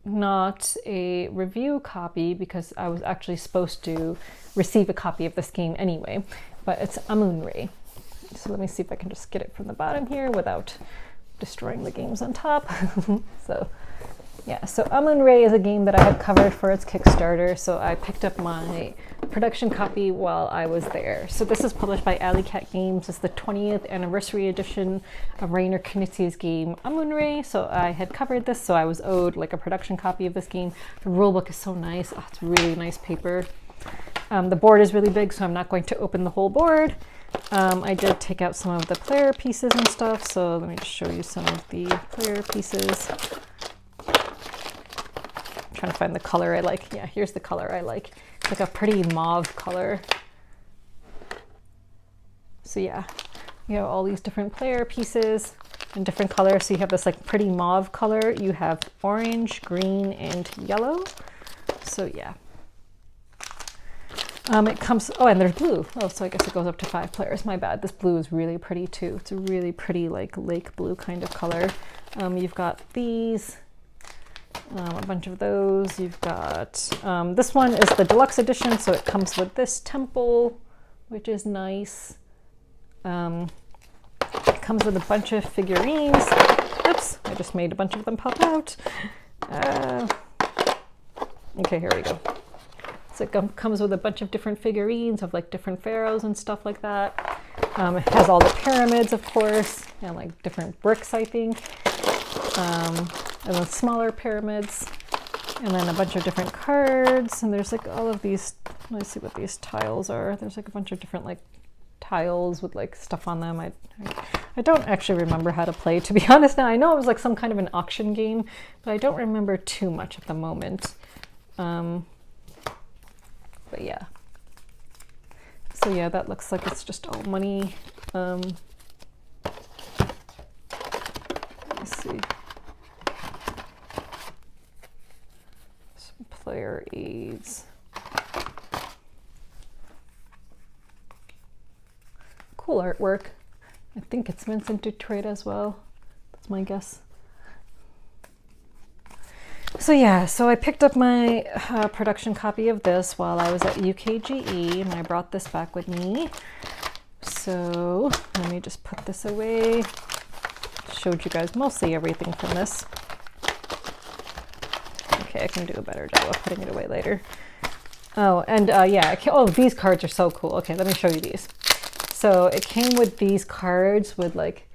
Speaker 1: not a review copy because I was actually supposed to receive a copy of this game anyway, but it's Amun-Re. So let me see if I can just get it from the bottom here without destroying the games on top. So yeah, so Amun-Re is a game that I had covered for its Kickstarter, so I picked up my production copy while I was there. So this is published by Alley Cat Games. It's the 20th anniversary edition of Rainer Knizi's game Amun-Re. So I had covered this, so I was owed like a production copy of this game. The rulebook is so nice. Oh, it's really nice paper. The board is really big, so I'm not going to open the whole board. I did take out some of the player pieces and stuff, so let me just show you some of the player pieces. I'm trying to find the color I like. Yeah, here's the color I like. It's like a pretty mauve color. So yeah, you have all these different player pieces in different colors. So you have this like pretty mauve color. You have orange, green, and yellow. So yeah. It comes, oh, and there's blue. Oh, so I guess it goes up to 5 players. My bad. This blue is really pretty too. It's a really pretty like lake blue kind of color. You've got these, a bunch of those. You've got, this one is the deluxe edition. So it comes with this temple, which is nice. It comes with a bunch of figurines. Oops, I just made a bunch of them pop out. Okay, here we go. So it comes with a bunch of different figurines of like different pharaohs and stuff like that. It has all the pyramids, of course, and like different bricks, I think. And then smaller pyramids, and then a bunch of different cards. And there's like all of these, let's see what these tiles are. There's like a bunch of different like tiles with like stuff on them. I don't actually remember how to play, to be honest. Now I know it was like some kind of an auction game, but I don't remember too much at the moment. But yeah, so yeah, that looks like it's just all money. Let's see, some player aids. Cool artwork. I think it's meant to trade as well. That's my guess. So yeah, so I picked up my production copy of this while I was at UKGE, and I brought this back with me. So let me just put this away. Showed you guys mostly everything from this. Okay, I can do a better job of putting it away later. Oh, and yeah, oh, these cards are so cool. Okay, let me show you these. So it came with these cards with like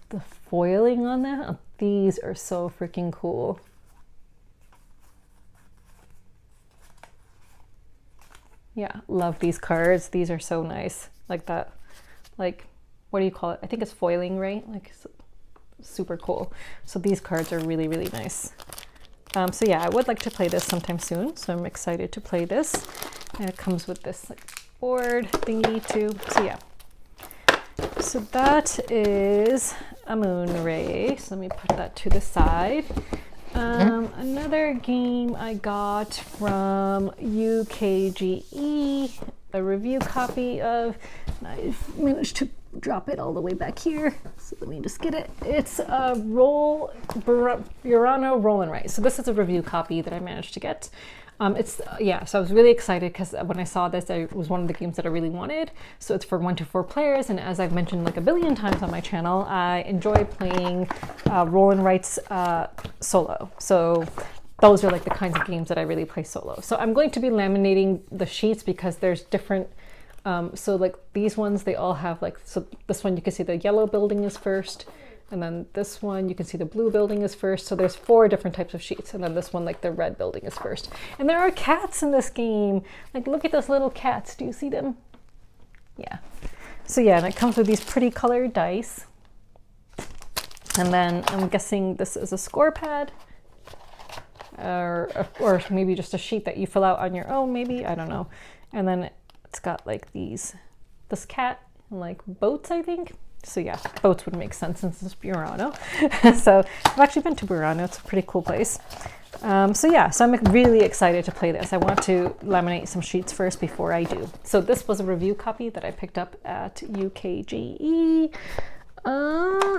Speaker 1: the foiling on them. Oh, these are so freaking cool. Yeah, love these cards. These are so nice. Like that, like, what do you call it? I think it's foiling, right? Like, super cool. So these cards are really, really nice. So yeah, I would like to play this sometime soon. So I'm excited to play this. And it comes with this like board thingy too. So yeah. So that is Amun-Re. So let me put that to the side. Another game I got from UKGE, a review copy of, I've managed to drop it all the way back here, so let me just get it. It's a Burano Roll and Write. So this is a review copy that I managed to get. Yeah, so I was really excited because when I saw this, it was one of the games that I really wanted. So it's for 1 to 4 players, and as I've mentioned like a billion times on my channel, I enjoy playing roll and writes solo. So those are like the kinds of games that I really play solo. So I'm going to be laminating the sheets because there's different, so like these ones, they all have like, so this one you can see the yellow building is first, and then this one, you can see the blue building is first. So there's 4 different types of sheets. And then this one, like the red building is first. And there are cats in this game. Like, look at those little cats. Do you see them? Yeah. So yeah, and it comes with these pretty colored dice. And then I'm guessing this is a score pad. Or maybe just a sheet that you fill out on your own, maybe. I don't know. And then it's got like this cat and like boats, I think. So yeah, boats would make sense since it's Burano. So I've actually been to Burano. It's a pretty cool place. So yeah, so I'm really excited to play this. I want to laminate some sheets first before I do. So this was a review copy that I picked up at UKGE.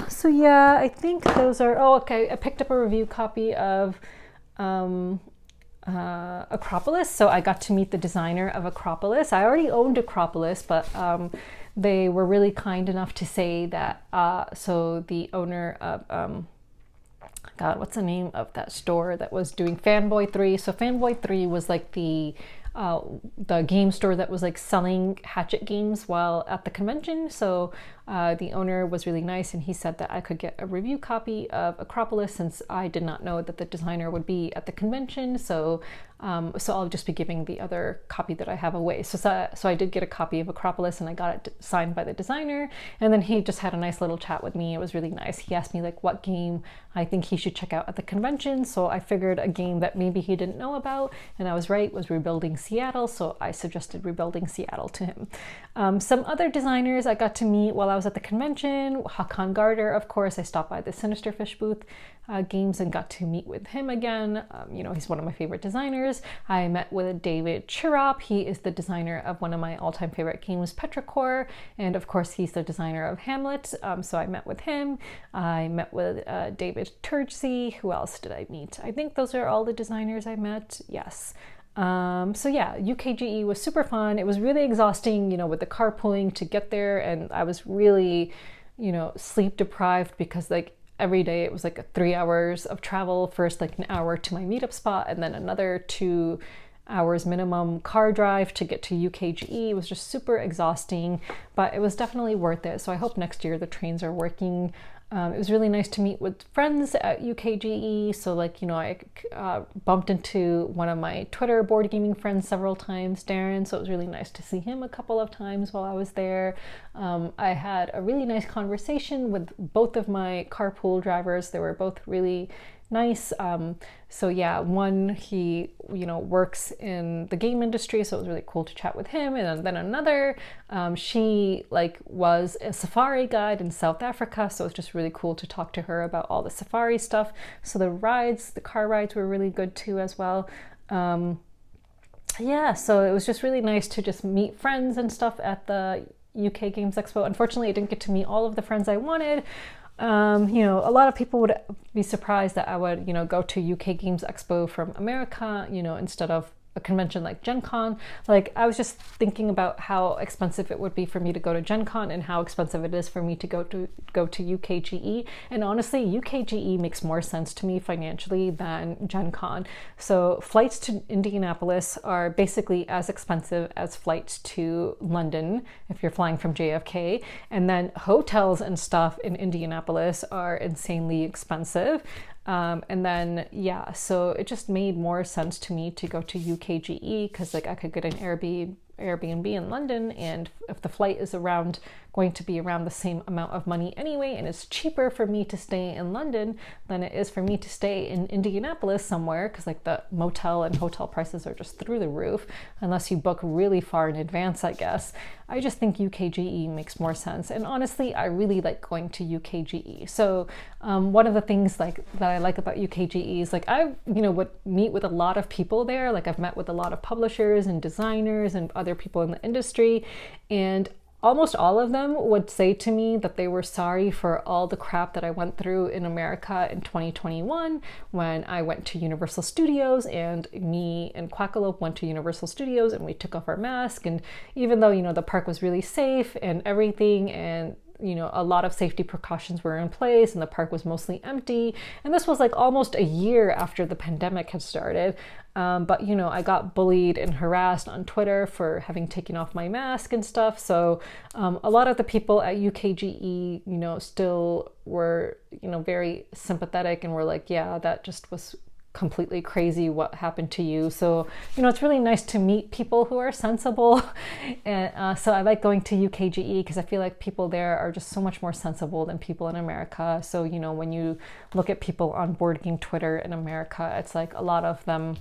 Speaker 1: So yeah, I think those are, oh, okay. I picked up a review copy of Akropolis. So I got to meet the designer of Akropolis. I already owned Akropolis, but they were really kind enough to say that, so the owner of, God, what's the name of that store that was doing Fanboy 3? So Fanboy 3 was like the game store that was like selling Hatchet games while at the convention. So the owner was really nice, and he said that I could get a review copy of Akropolis since I did not know that the designer would be at the convention. So I'll just be giving the other copy that I have away. So I did get a copy of Akropolis, and I got it signed by the designer. And then he just had a nice little chat with me. It was really nice. He asked me like what game I think he should check out at the convention. So I figured a game that maybe he didn't know about, and I was right, was Rebuilding Seattle. So I suggested Rebuilding Seattle to him. Some other designers I got to meet while I was at the convention. Hakan Garter, of course. I stopped by the Sinister Fish booth games and got to meet with him again. You know, he's one of my favorite designers. I met with David Chirop. He is the designer of one of my all-time favorite games, Petrichor, and of course he's the designer of Hamlet. So I met with him. I met with David Turgsey. Who else did I meet? I think those are all the designers I met. Yes. So yeah, UKGE was super fun. It was really exhausting, you know, with the carpooling to get there, and I was really, you know, sleep deprived because like every day it was like 3 hours of travel. First like an hour to my meetup spot, and then another 2 hours minimum car drive to get to UKGE. It was just super exhausting, but it was definitely worth it. So I hope next year the trains are working. It was really nice to meet with friends at UKGE. So like, you know, I bumped into one of my Twitter board gaming friends several times, Darren. So it was really nice to see him a couple of times while I was there. I had a really nice conversation with both of my carpool drivers. They were both really nice. So yeah, one, he, you know, works in the game industry, so it was really cool to chat with him. And then another, she like was a safari guide in South Africa, so it was just really cool to talk to her about all the safari stuff. So the car rides were really good too as well. Yeah, so it was just really nice to just meet friends and stuff at the UK Games Expo. Unfortunately, I didn't get to meet all of the friends I wanted. You know, a lot of people would be surprised that I would, you know, go to UK Games Expo from America, you know, instead of a convention like Gen Con. Like, I was just thinking about how expensive it would be for me to go to Gen Con and how expensive it is for me to go to UKGE. And honestly, UKGE makes more sense to me financially than Gen Con. So flights to Indianapolis are basically as expensive as flights to London if you're flying from JFK. And then hotels and stuff in Indianapolis are insanely expensive. And then, yeah, so it just made more sense to me to go to UKGE because like I could get an Airbnb in London, and if the flight is going to be around the same amount of money anyway, and it's cheaper for me to stay in London than it is for me to stay in Indianapolis somewhere, because like the motel and hotel prices are just through the roof unless you book really far in advance, I guess. I just think UKGE makes more sense, and honestly I really like going to UKGE. So one of the things like that I like about UKGE is like I, you know, would meet with a lot of people there. Like I've met with a lot of publishers and designers and other people in the industry, and almost all of them would say to me that they were sorry for all the crap that I went through in America in 2021 when I went to Universal Studios, and me and Quackalope went to Universal Studios and we took off our mask. And even though, you know, the park was really safe and everything, and you know, a lot of safety precautions were in place and the park was mostly empty. And this was like almost a year after the pandemic had started. But, you know, I got bullied and harassed on Twitter for having taken off my mask and stuff. So a lot of the people at UKGE, you know, still were, you know, very sympathetic and were like, yeah, that just was completely crazy what happened to you. So, you know, it's really nice to meet people who are sensible. And so I like going to UKGE because I feel like people there are just so much more sensible than people in America. So, you know, when you look at people on board game Twitter in America, it's like a lot of them,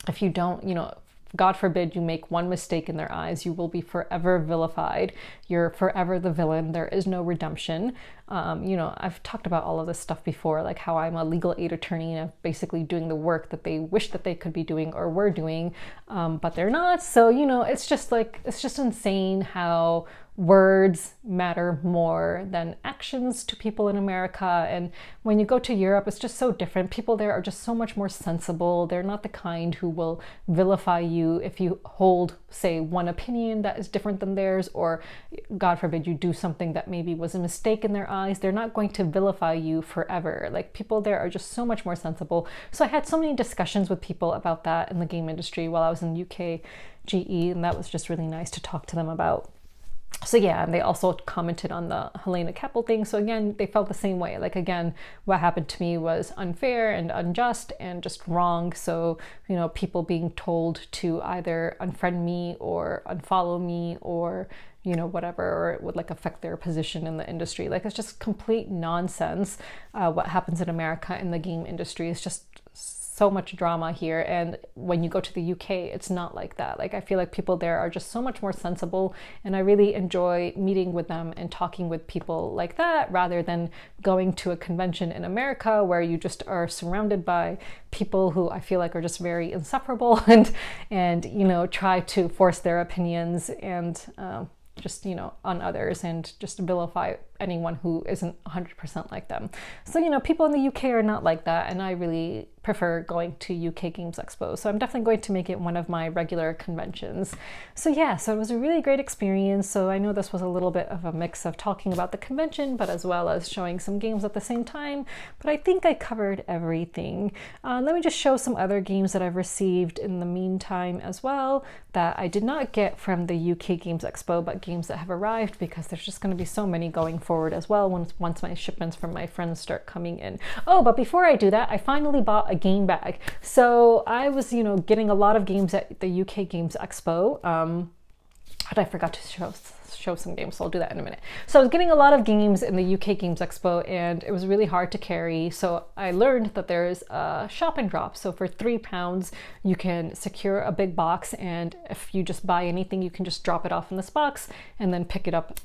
Speaker 1: if you don't, you know, God forbid you make one mistake in their eyes, you will be forever vilified. You're forever the villain. There is no redemption. You know, I've talked about all of this stuff before, like how I'm a legal aid attorney and I'm basically doing the work that they wish that they could be doing or were doing, but they're not. So, you know, it's just insane how words matter more than actions to people in America. And when you go to Europe, it's just so different. People there are just so much more sensible. They're not the kind who will vilify you if you hold, say, one opinion that is different than theirs, or God forbid you do something that maybe was a mistake in their eyes. They're not going to vilify you forever. Like, people there are just so much more sensible. So I had so many discussions with people about that in the game industry while I was in UKGE, and that was just really nice to talk to them about. So yeah, and they also commented on the Helena Keppel thing. So again, they felt the same way. Like, again, what happened to me was unfair and unjust and just wrong. So, you know, people being told to either unfriend me or unfollow me or, you know, whatever, or it would like affect their position in the industry. Like, it's just complete nonsense. What happens in America in the game industry is just so much drama here, and when you go to the UK, it's not like that. Like, I feel like people there are just so much more sensible, and I really enjoy meeting with them and talking with people like that, rather than going to a convention in America where you just are surrounded by people who I feel like are just very insufferable and you know, try to force their opinions and just, you know, on others, and just vilify anyone who isn't 100% like them. So, you know, people in the UK are not like that, and I really prefer going to UK Games Expo. So I'm definitely going to make it one of my regular conventions. So yeah, so it was a really great experience. So I know this was a little bit of a mix of talking about the convention, but as well as showing some games at the same time. But I think I covered everything. Let me just show some other games that I've received in the meantime as well, that I did not get from the UK Games Expo, but games that have arrived, because there's just going to be so many going forward as well once my shipments from my friends start coming in. Oh, but before I do that, I finally bought a game bag. So I was, you know, getting a lot of games at the UK Games Expo. But I forgot to show some games, so I'll do that in a minute. So I was getting a lot of games in the UK Games Expo, and it was really hard to carry. So I learned that there's a shop and drop. So for £3, you can secure a big box, and if you just buy anything, you can just drop it off in this box and then pick it up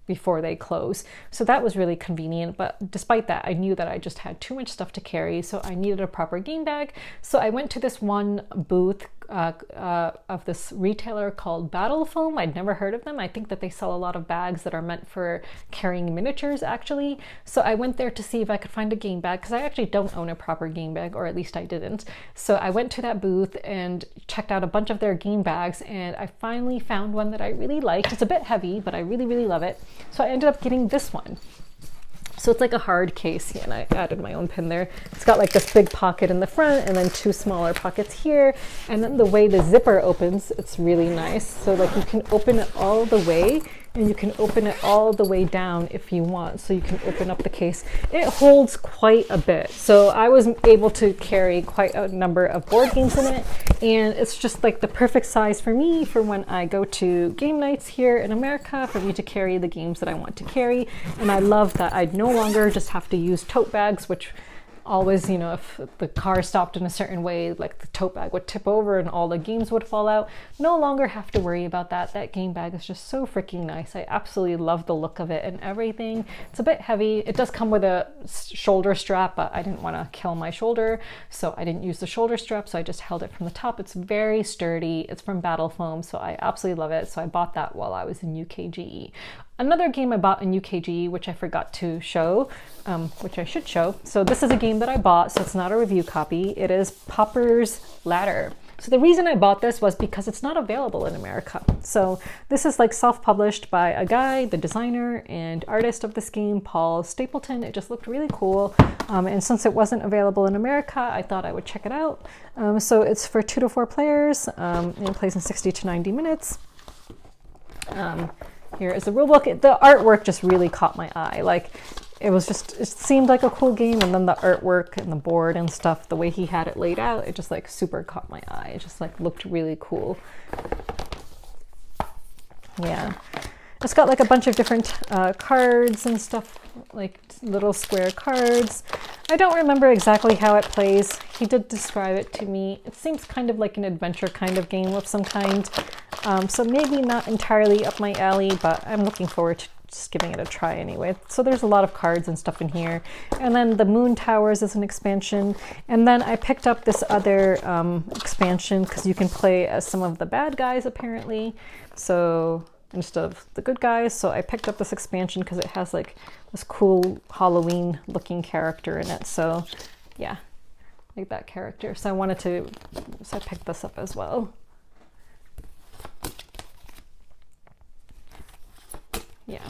Speaker 1: before they close. So that was really convenient. But despite that, I knew that I just had too much stuff to carry, so I needed a proper game bag. So I went to this one booth of this retailer called Battle Foam. I'd never heard of them. I think that they sell a lot of bags that are meant for carrying miniatures, actually. So I went there to see if I could find a game bag, because I actually don't own a proper game bag, or at least I didn't. So I went to that booth and checked out a bunch of their game bags, and I finally found one that I really liked. It's a bit heavy, but I really, really love it. So I ended up getting this one. So it's like a hard case, and I added my own pin there. It's got like this big pocket in the front and then two smaller pockets here. And then the way the zipper opens, it's really nice. So like you can open it all the way, and you can open it all the way down if you want. So you can open up the case. It holds quite a bit. So I was able to carry quite a number of board games in it. And it's just like the perfect size for me for when I go to game nights here in America, for me to carry the games that I want to carry. And I love that I no longer just have to use tote bags, which always, you know, if the car stopped in a certain way, like the tote bag would tip over and all the games would fall out. No longer have to worry about that. That game bag is just so freaking nice. I absolutely love the look of it and everything. It's a bit heavy. It does come with a shoulder strap, but I didn't want to kill my shoulder, so I didn't use the shoulder strap, so I just held it from the top. It's very sturdy. It's from Battle Foam, so I absolutely love it. So I bought that while I was in UKGE. Another game I bought in UKGE, which I forgot to show, which I should show. So this is a game that I bought, so it's not a review copy. It is Paupers Ladder. So the reason I bought this was because it's not available in America. So this is like self-published by a guy, the designer and artist of this game, Paul Stapleton. It just looked really cool. And since it wasn't available in America, I thought I would check it out. So it's for 2 to 4 players, and it plays in 60 to 90 minutes. Here is the rulebook. The artwork just really caught my eye. Like, it seemed like a cool game, and then the artwork and the board and stuff, the way he had it laid out, it just like super caught my eye. It just like looked really cool. Yeah. It's got like a bunch of different cards and stuff, like little square cards. I don't remember exactly how it plays. He did describe it to me. It seems kind of like an adventure kind of game of some kind. So maybe not entirely up my alley, but I'm looking forward to just giving it a try anyway. So there's a lot of cards and stuff in here. And then the Moon Towers is an expansion. And then I picked up this other expansion because you can play as some of the bad guys apparently. So instead of the good guys. So I picked up this expansion because it has like this cool Halloween looking character in it. So yeah, like that character. So I picked this up as well. Yeah.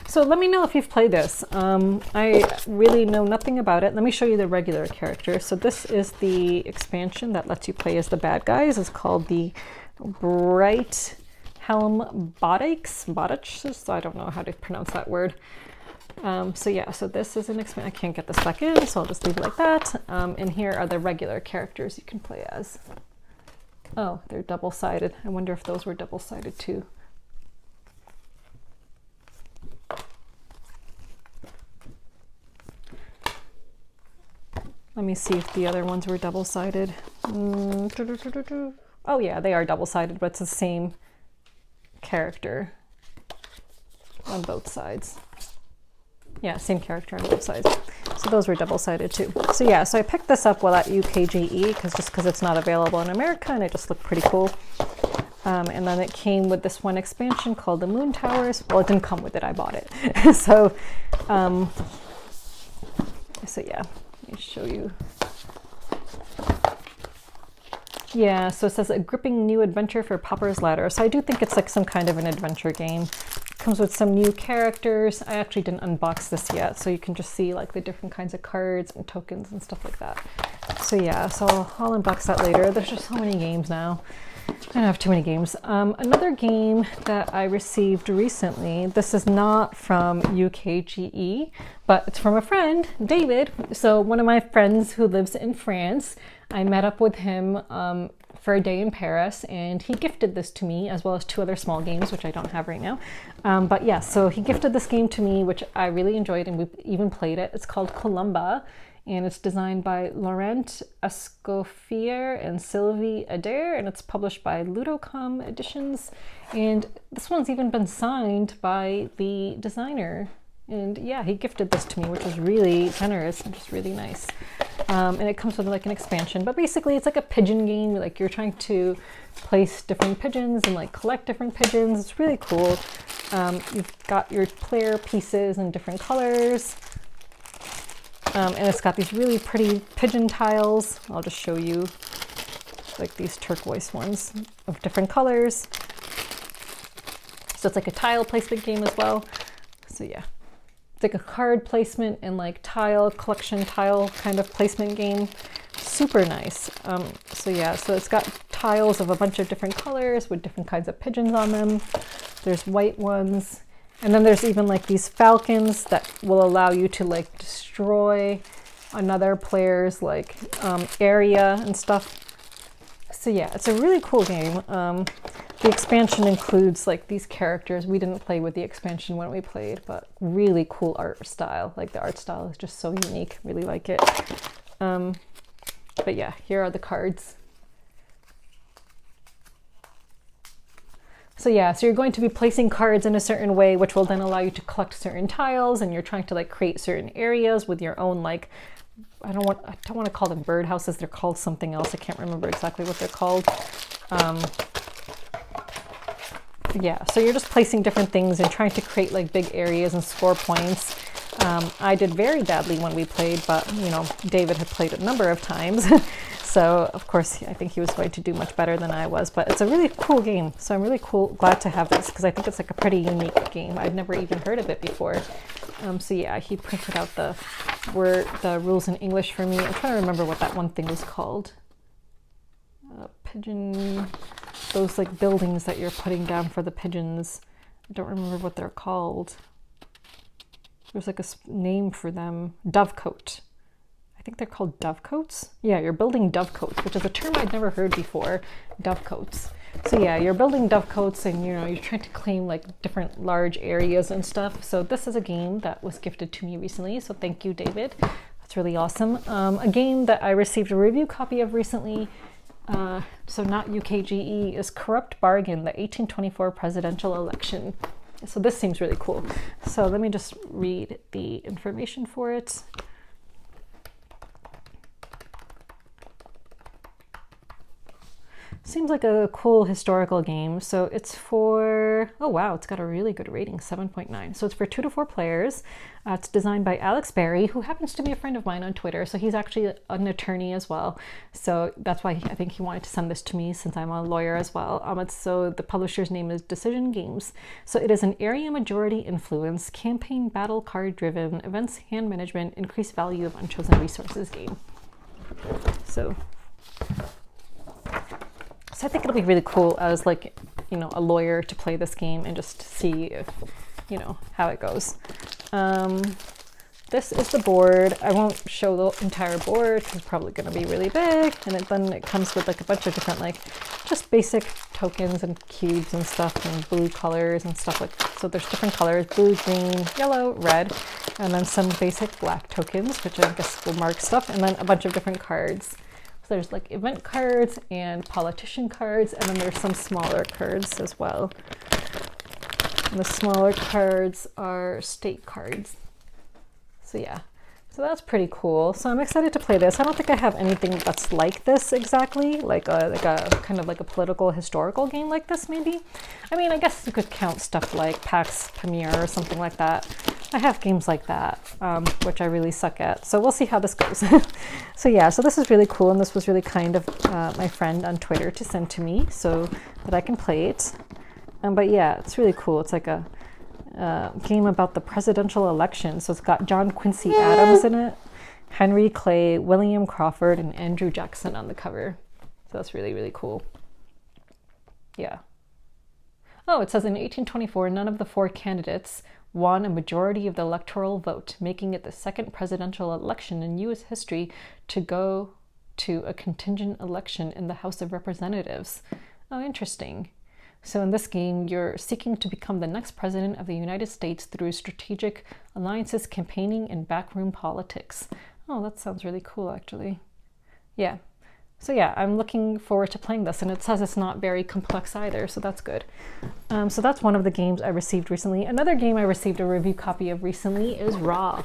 Speaker 1: So let me know if you've played this. I really know nothing about it. Let me show you the regular character. So this is the expansion that lets you play as the bad guys. It's called the Bright Helm Bodix. I don't know how to pronounce that word. So yeah, so this is an expansion. I can't get this back in, so I'll just leave it like that. And here are the regular characters you can play as. Oh, they're double-sided. I wonder if those were double-sided too. Let me see if the other ones were double-sided. Oh yeah, they are double-sided, but it's the same character on both sides. Yeah, same character on both sides. So those were double-sided too. So yeah, so I picked this up while at UKGE because it's not available in America, and it just looked pretty cool. And then it came with this one expansion called the Moon Towers. Well, it didn't come with it, I bought it. So yeah. Let me show you. Yeah, so it says a gripping new adventure for Paupers Ladder. So I do think it's like some kind of an adventure game. It comes with some new characters. I actually didn't unbox this yet, so you can just see like the different kinds of cards and tokens and stuff like that. So yeah, so I'll unbox that later. There's just so many games now. I don't have too many games. Another game that I received recently, this is not from UKGE, but it's from a friend, David. So one of my friends who lives in France, I met up with him for a day in Paris, and he gifted this to me, as well as 2 other small games, which I don't have right now. But yeah, so he gifted this game to me, which I really enjoyed, and we even played it. It's called Columba, and it's designed by Laurent Escoffier and Sylvie Adair, and it's published by Ludocom Editions. And this one's even been signed by the designer. And yeah, he gifted this to me, which was really generous and just really nice. And it comes with like an expansion, but basically it's like a pigeon game. Like you're trying to place different pigeons and like collect different pigeons. It's really cool. You've got your player pieces in different colors. And it's got these really pretty pigeon tiles. I'll just show you like these turquoise ones of different colors. So it's like a tile placement game as well. So yeah, it's like a card placement and like tile collection tile kind of placement game. Super nice. So yeah, so it's got tiles of a bunch of different colors with different kinds of pigeons on them. There's white ones. And then there's even like these falcons that will allow you to like destroy another player's like area and stuff. So yeah, it's a really cool game. The expansion includes like these characters. We didn't play with the expansion when we played, but really cool art style. Like the art style is just so unique. Really like it. But yeah, here are the cards. So yeah, so you're going to be placing cards in a certain way, which will then allow you to collect certain tiles, and you're trying to like create certain areas with your own like, I don't want to call them birdhouses. They're called something else. I can't remember exactly what they're called. Yeah, so you're just placing different things and trying to create like big areas and score points. I did very badly when we played, but you know, David had played a number of times. So of course, I think he was going to do much better than I was, but it's a really cool game. So I'm really glad to have this because I think it's like a pretty unique game. I've never even heard of it before. So yeah, he printed out the rules in English for me. I'm trying to remember what that one thing was called. Pigeon, those like buildings that you're putting down for the pigeons. I don't remember what they're called. There's like a name for them. Dovecote. I think they're called dovecotes. Yeah, you're building dovecotes, which is a term I'd never heard before. Dovecotes. So yeah, you're building dovecotes, and you know, you're trying to claim like different large areas and stuff. So this is a game that was gifted to me recently. So thank you, David. That's really awesome. A game that I received a review copy of recently. So not UKGE, is Corrupt Bargain, the 1824 presidential election. So this seems really cool. So let me just read the information for it. Seems like a cool historical game. So it's for, oh wow, it's got a really good rating, 7.9. So it's for 2 to 4 players. It's designed by Alex Berry, who happens to be a friend of mine on Twitter. So he's actually an attorney as well. So that's why I think he wanted to send this to me, since I'm a lawyer as well. So the publisher's name is Decision Games. So it is an area majority influence, campaign battle card driven, events hand management, increased value of unchosen resources game. So I think it'll be really cool as like, you know, a lawyer to play this game and just see if, you know, how it goes. This is the board. I won't show the entire board because it's probably going to be really big. And then it comes with like a bunch of different, like just basic tokens and cubes and stuff and blue colors and stuff like that. So there's different colors: blue, green, yellow, red, and then some basic black tokens, which I guess will mark stuff, and then a bunch of different cards. So there's like event cards and politician cards, and then there's some smaller cards as well. And the smaller cards are state cards. So yeah, so that's pretty cool. So I'm excited to play this. I don't think I have anything that's like this exactly, like a kind of like a political historical game like this maybe. I mean, I guess you could count stuff like PAX Premier or something like that. I have games like that, which I really suck at. So we'll see how this goes. So yeah, so this is really cool, and this was really kind of my friend on Twitter to send to me so that I can play it. But yeah, it's really cool. It's like a game about the presidential election. So it's got John Quincy Adams in it, Henry Clay, William Crawford, and Andrew Jackson on the cover. So that's really, really cool. Yeah. Oh, it says in 1824, none of the 4 candidates won a majority of the electoral vote, making it the second presidential election in U.S. history to go to a contingent election in the House of Representatives. Oh, interesting. So in this game, you're seeking to become the next president of the United States through strategic alliances, campaigning, and backroom politics. Oh, that sounds really cool, actually. Yeah. So yeah, I'm looking forward to playing this, and it says it's not very complex either, so that's good. So that's one of the games I received recently. Another game I received a review copy of recently is Ra.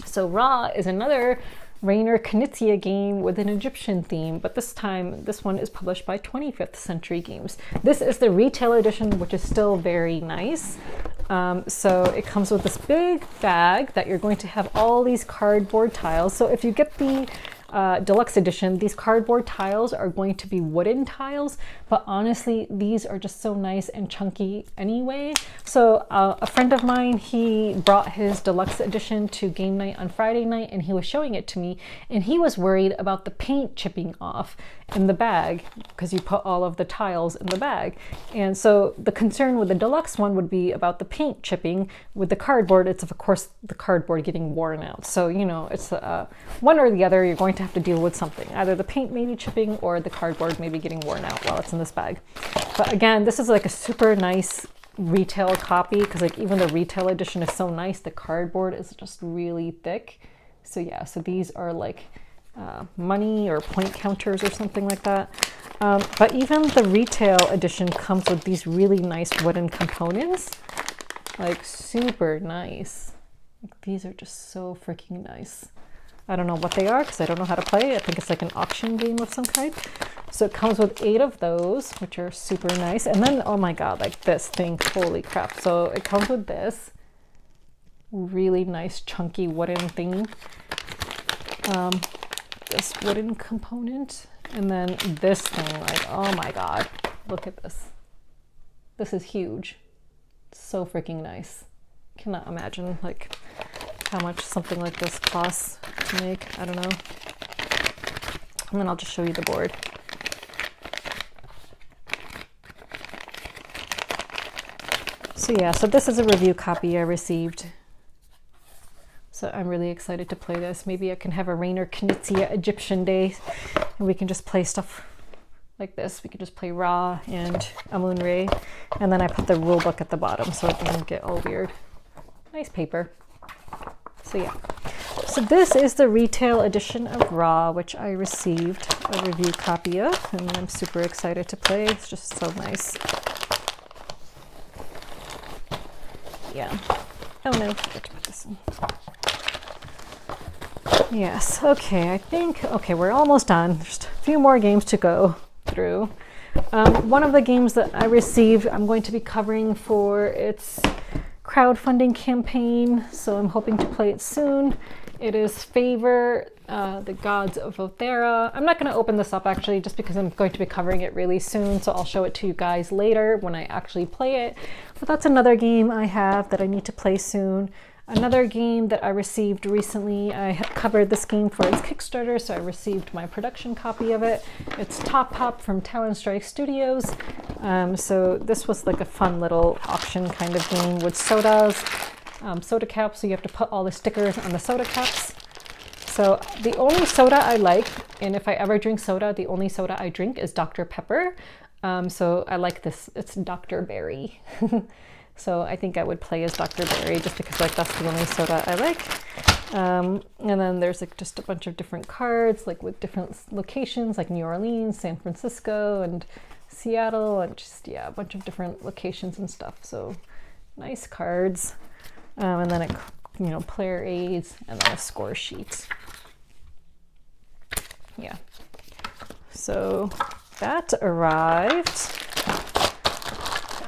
Speaker 1: So Ra is another Rainer Knizia game with an Egyptian theme, but this time this one is published by 25th Century Games. This is the retail edition, which is still very nice. So it comes with this big bag that you're going to have all these cardboard tiles. So if you get the deluxe edition, these cardboard tiles are going to be wooden tiles, but honestly these are just so nice and chunky anyway. So a friend of mine, he brought his deluxe edition to game night on Friday night, and he was showing it to me, and he was worried about the paint chipping off in the bag because you put all of the tiles in the bag. And so the concern with the deluxe one would be about the paint chipping. With the cardboard, it's of course the cardboard getting worn out. So, you know, it's one or the other. You're going to have to deal with something. Either the paint maybe chipping or the cardboard maybe getting worn out while it's in this bag. But again, this is like a super nice retail copy, because like even the retail edition is so nice. The cardboard is just really thick. So yeah, so these are like money or point counters or something like that. But even the retail edition comes with these really nice wooden components, like super nice. Like, these are just so freaking nice. I don't know what they are because I don't know how to play. I think it's like an auction game of some kind. So it comes with 8 of those, which are super nice. And then, oh my God, like this thing, holy crap. So it comes with this really nice chunky wooden thing. This wooden component, and then this thing, like, oh my God, look at this. This is huge. It's so freaking nice. Cannot imagine like how much something like this costs to make. I don't know. And then I'll just show you the board. So yeah, so this is a review copy I received. So I'm really excited to play this. Maybe I can have a Rainer Knizia Egyptian day and we can just play stuff like this. We can just play Ra and Amun-Re. And then I put the rule book at the bottom so it doesn't get all weird. Nice paper. So yeah. So this is the retail edition of Ra, which I received a review copy of, and I'm super excited to play. It's just so nice. Yeah. Oh no, I forgot to put this in. Yes, okay, I think, okay, we're almost done. Just a few more games to go. through. One of the games that I received, I'm going to be covering for its crowdfunding campaign, so I'm hoping to play it soon. It is Favor, the Gods of Othera. I'm not going to open this up actually, just because I'm going to be covering it really soon, so I'll show it to you guys later when I actually play it. But that's another game I have that I need to play soon. Another game that I received recently, I have covered this game for its Kickstarter, so I received my production copy of it. It's Top Hop from Talon Strike Studios. So this was like a fun little auction kind of game with sodas, soda caps, so you have to put all the stickers on the soda caps. So the only soda I like, and if I ever drink soda, the only soda I drink is Dr. Pepper. So I like this, it's Dr. Berry. So I think I would play as Dr. Berry just because like that's the only soda I like. And then there's like just a bunch of different cards, like with different locations, like New Orleans, San Francisco, and Seattle, and just, yeah, a bunch of different locations and stuff. So nice cards. And then, player aids, and then a score sheet. Yeah. So that arrived.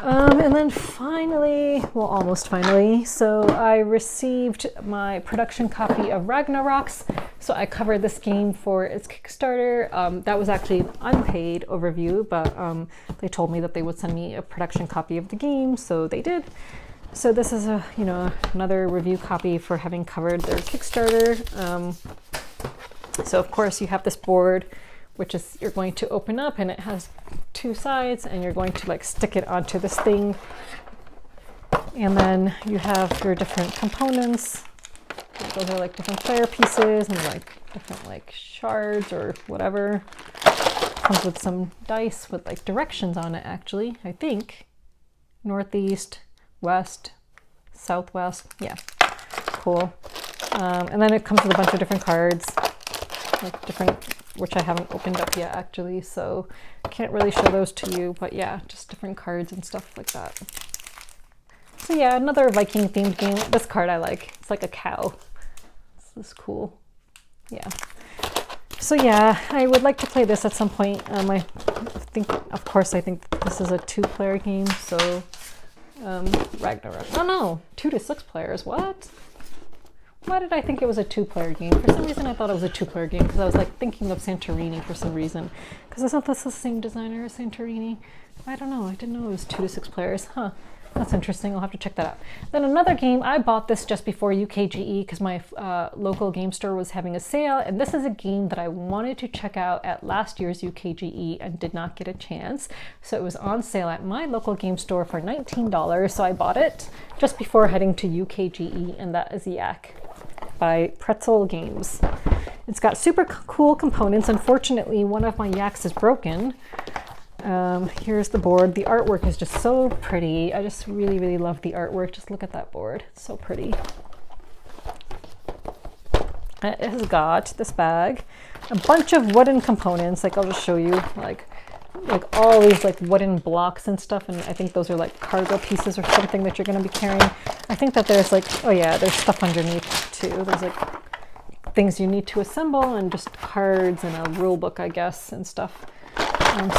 Speaker 1: And then finally, well, almost finally, so I received my production copy of Ragnarocks. So I covered this game for its Kickstarter. That was actually an unpaid overview, but they told me that they would send me a production copy of the game, so they did. So this is another review copy for having covered their Kickstarter. So of course you have this board, which is you're going to open up, and it has two sides, and you're going to like stick it onto this thing. And then you have your different components. Those are like different player pieces and like different like shards or whatever. Comes with some dice with like directions on it actually, I think. Northeast, west, southwest, yeah, cool. And then it comes with a bunch of different cards, like different, which I haven't opened up yet actually, so I can't really show those to you, but yeah, just different cards and stuff like that. So yeah, another Viking themed game. This card I like, it's like a cow. This is cool, yeah. So yeah, I would like to play this at some point. I think, of course, I think this is a 2-player game, so Ragnarok. Oh no, 2 to 6 players, what? Why did I think it was a 2-player game? For some reason I thought it was a 2-player game because I was like thinking of Santorini for some reason. Because isn't this the same designer as Santorini? I don't know, I didn't know it was 2 to 6 players. Huh, that's interesting, I'll have to check that out. Then another game, I bought this just before UKGE because my local game store was having a sale, and this is a game that I wanted to check out at last year's UKGE and did not get a chance. So it was on sale at my local game store for $19, so I bought it just before heading to UKGE, and that is Yak by Pretzel Games. It's got super cool components. Unfortunately, one of my yaks is broken. Here's the board. The artwork is just so pretty. I just really, really love the artwork. Just look at that board. It's so pretty. It has got this bag, a bunch of wooden components. Like I'll just show you, like all these like wooden blocks and stuff, and I think those are like cargo pieces or something that you're going to be carrying. I think that there's like, oh yeah, there's stuff underneath too. There's like things you need to assemble and just cards and a rule book, I guess, and stuff. And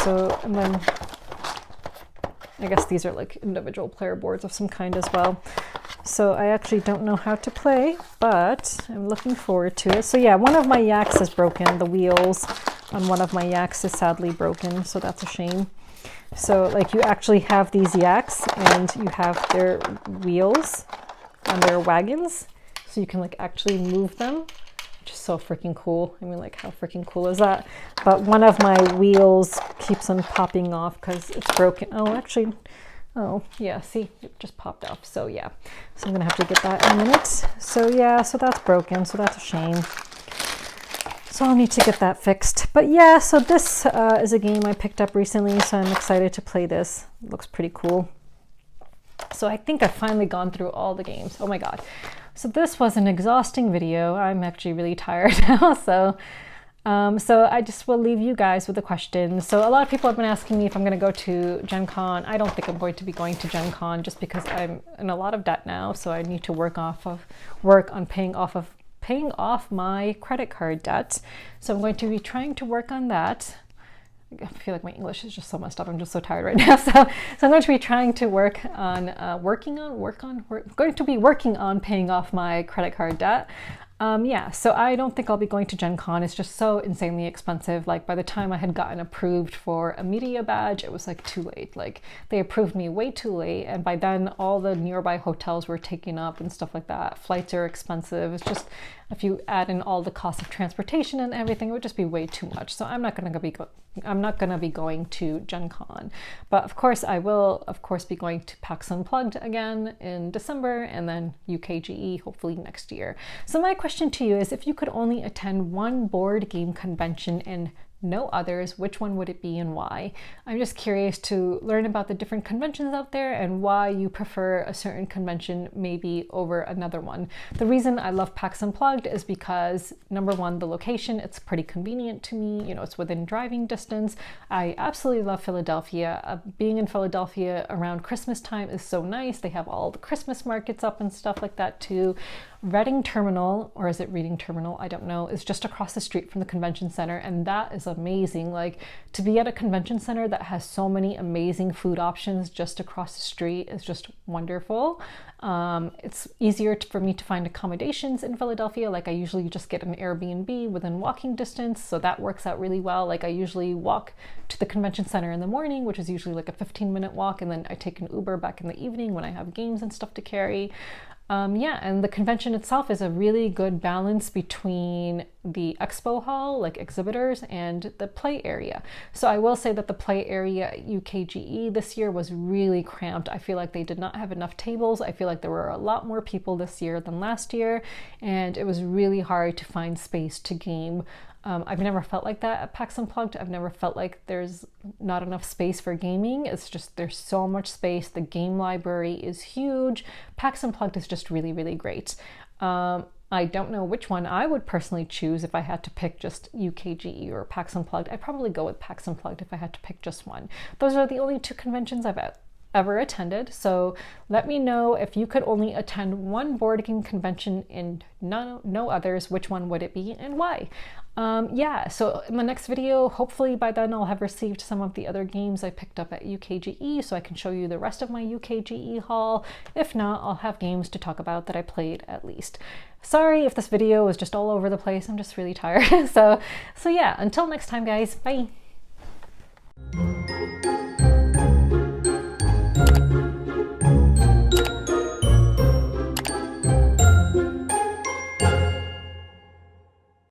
Speaker 1: then I guess these are like individual player boards of some kind as well. So I actually don't know how to play, but I'm looking forward to it. So yeah, one of my yaks is broken. The wheels on one of my yaks is sadly broken, so that's a shame. So like you actually have these yaks and you have their wheels on their wagons, so you can like actually move them, which is so freaking cool. I mean, like how freaking cool is that? But one of my wheels keeps on popping off because it's broken. Oh, actually, oh yeah, see, it just popped off. So yeah, so I'm gonna have to get that in a minute. So yeah, so that's broken, so that's a shame. So I'll need to get that fixed. But yeah, so this is a game I picked up recently, so I'm excited to play this. It looks pretty cool. So I think I've finally gone through all the games. Oh my god. So this was an exhausting video. I'm actually really tired now, so I just will leave you guys with a question. So a lot of people have been asking me if I'm going to go to Gen Con. I don't think I'm going to be going to Gen Con just because I'm in a lot of debt now, so I need to work on paying off my credit card debt. So I'm going to be trying to work on that. I feel like my English is just so messed up. I'm just so tired right now. So I'm going to be trying to work on going to be working on paying off my credit card debt. Yeah, so I don't think I'll be going to Gen Con. It's just so insanely expensive. Like by the time I had gotten approved for a media badge, it was like too late. Like they approved me way too late. And by then all the nearby hotels were taken up and stuff like that. Flights are expensive. It's just, if you add in all the cost of transportation and everything, it would just be way too much. So I'm not going to be going to Gen Con. But of course I will be going to PAX Unplugged again in December, and then UKGE hopefully next year. So my question to you is, if you could only attend one board game convention and no others, which one would it be and why? I'm just curious to learn about the different conventions out there and why you prefer a certain convention maybe over another one. The reason I love PAX Unplugged is because, number one, the location, it's pretty convenient to me. You know, it's within driving distance. I absolutely love Philadelphia. Being in Philadelphia around Christmas time is so nice. They have all the Christmas markets up and stuff like that too. Reading Terminal, or is it Reading Terminal? I don't know, is just across the street from the convention center, and that is amazing. Like, to be at a convention center that has so many amazing food options just across the street is just wonderful. It's easier for me to find accommodations in Philadelphia. Like I usually just get an Airbnb within walking distance, so that works out really well. Like I usually walk to the convention center in the morning, which is usually like a 15-minute walk, and then I take an Uber back in the evening when I have games and stuff to carry. Yeah, and the convention itself is a really good balance between the expo hall, like exhibitors, and the play area. So I will say that the play area at UKGE this year was really cramped. I feel like they did not have enough tables. I feel like there were a lot more people this year than last year, and it was really hard to find space to game. I've never felt like that at PAX Unplugged. I've never felt like there's not enough space for gaming. It's just, there's so much space. The game library is huge. PAX Unplugged is just really, really great. I don't know which one I would personally choose if I had to pick just UKGE or PAX Unplugged. I'd probably go with PAX Unplugged if I had to pick just one. Those are the only two conventions I've ever attended. So let me know, if you could only attend one board game convention and no others, which one would it be and why? Yeah, so in the next video, hopefully by then I'll have received some of the other games I picked up at UKGE, so I can show you the rest of my UKGE haul. If not, I'll have games to talk about that I played at least. Sorry if this video was just all over the place. I'm just really tired. So yeah, until next time guys, bye.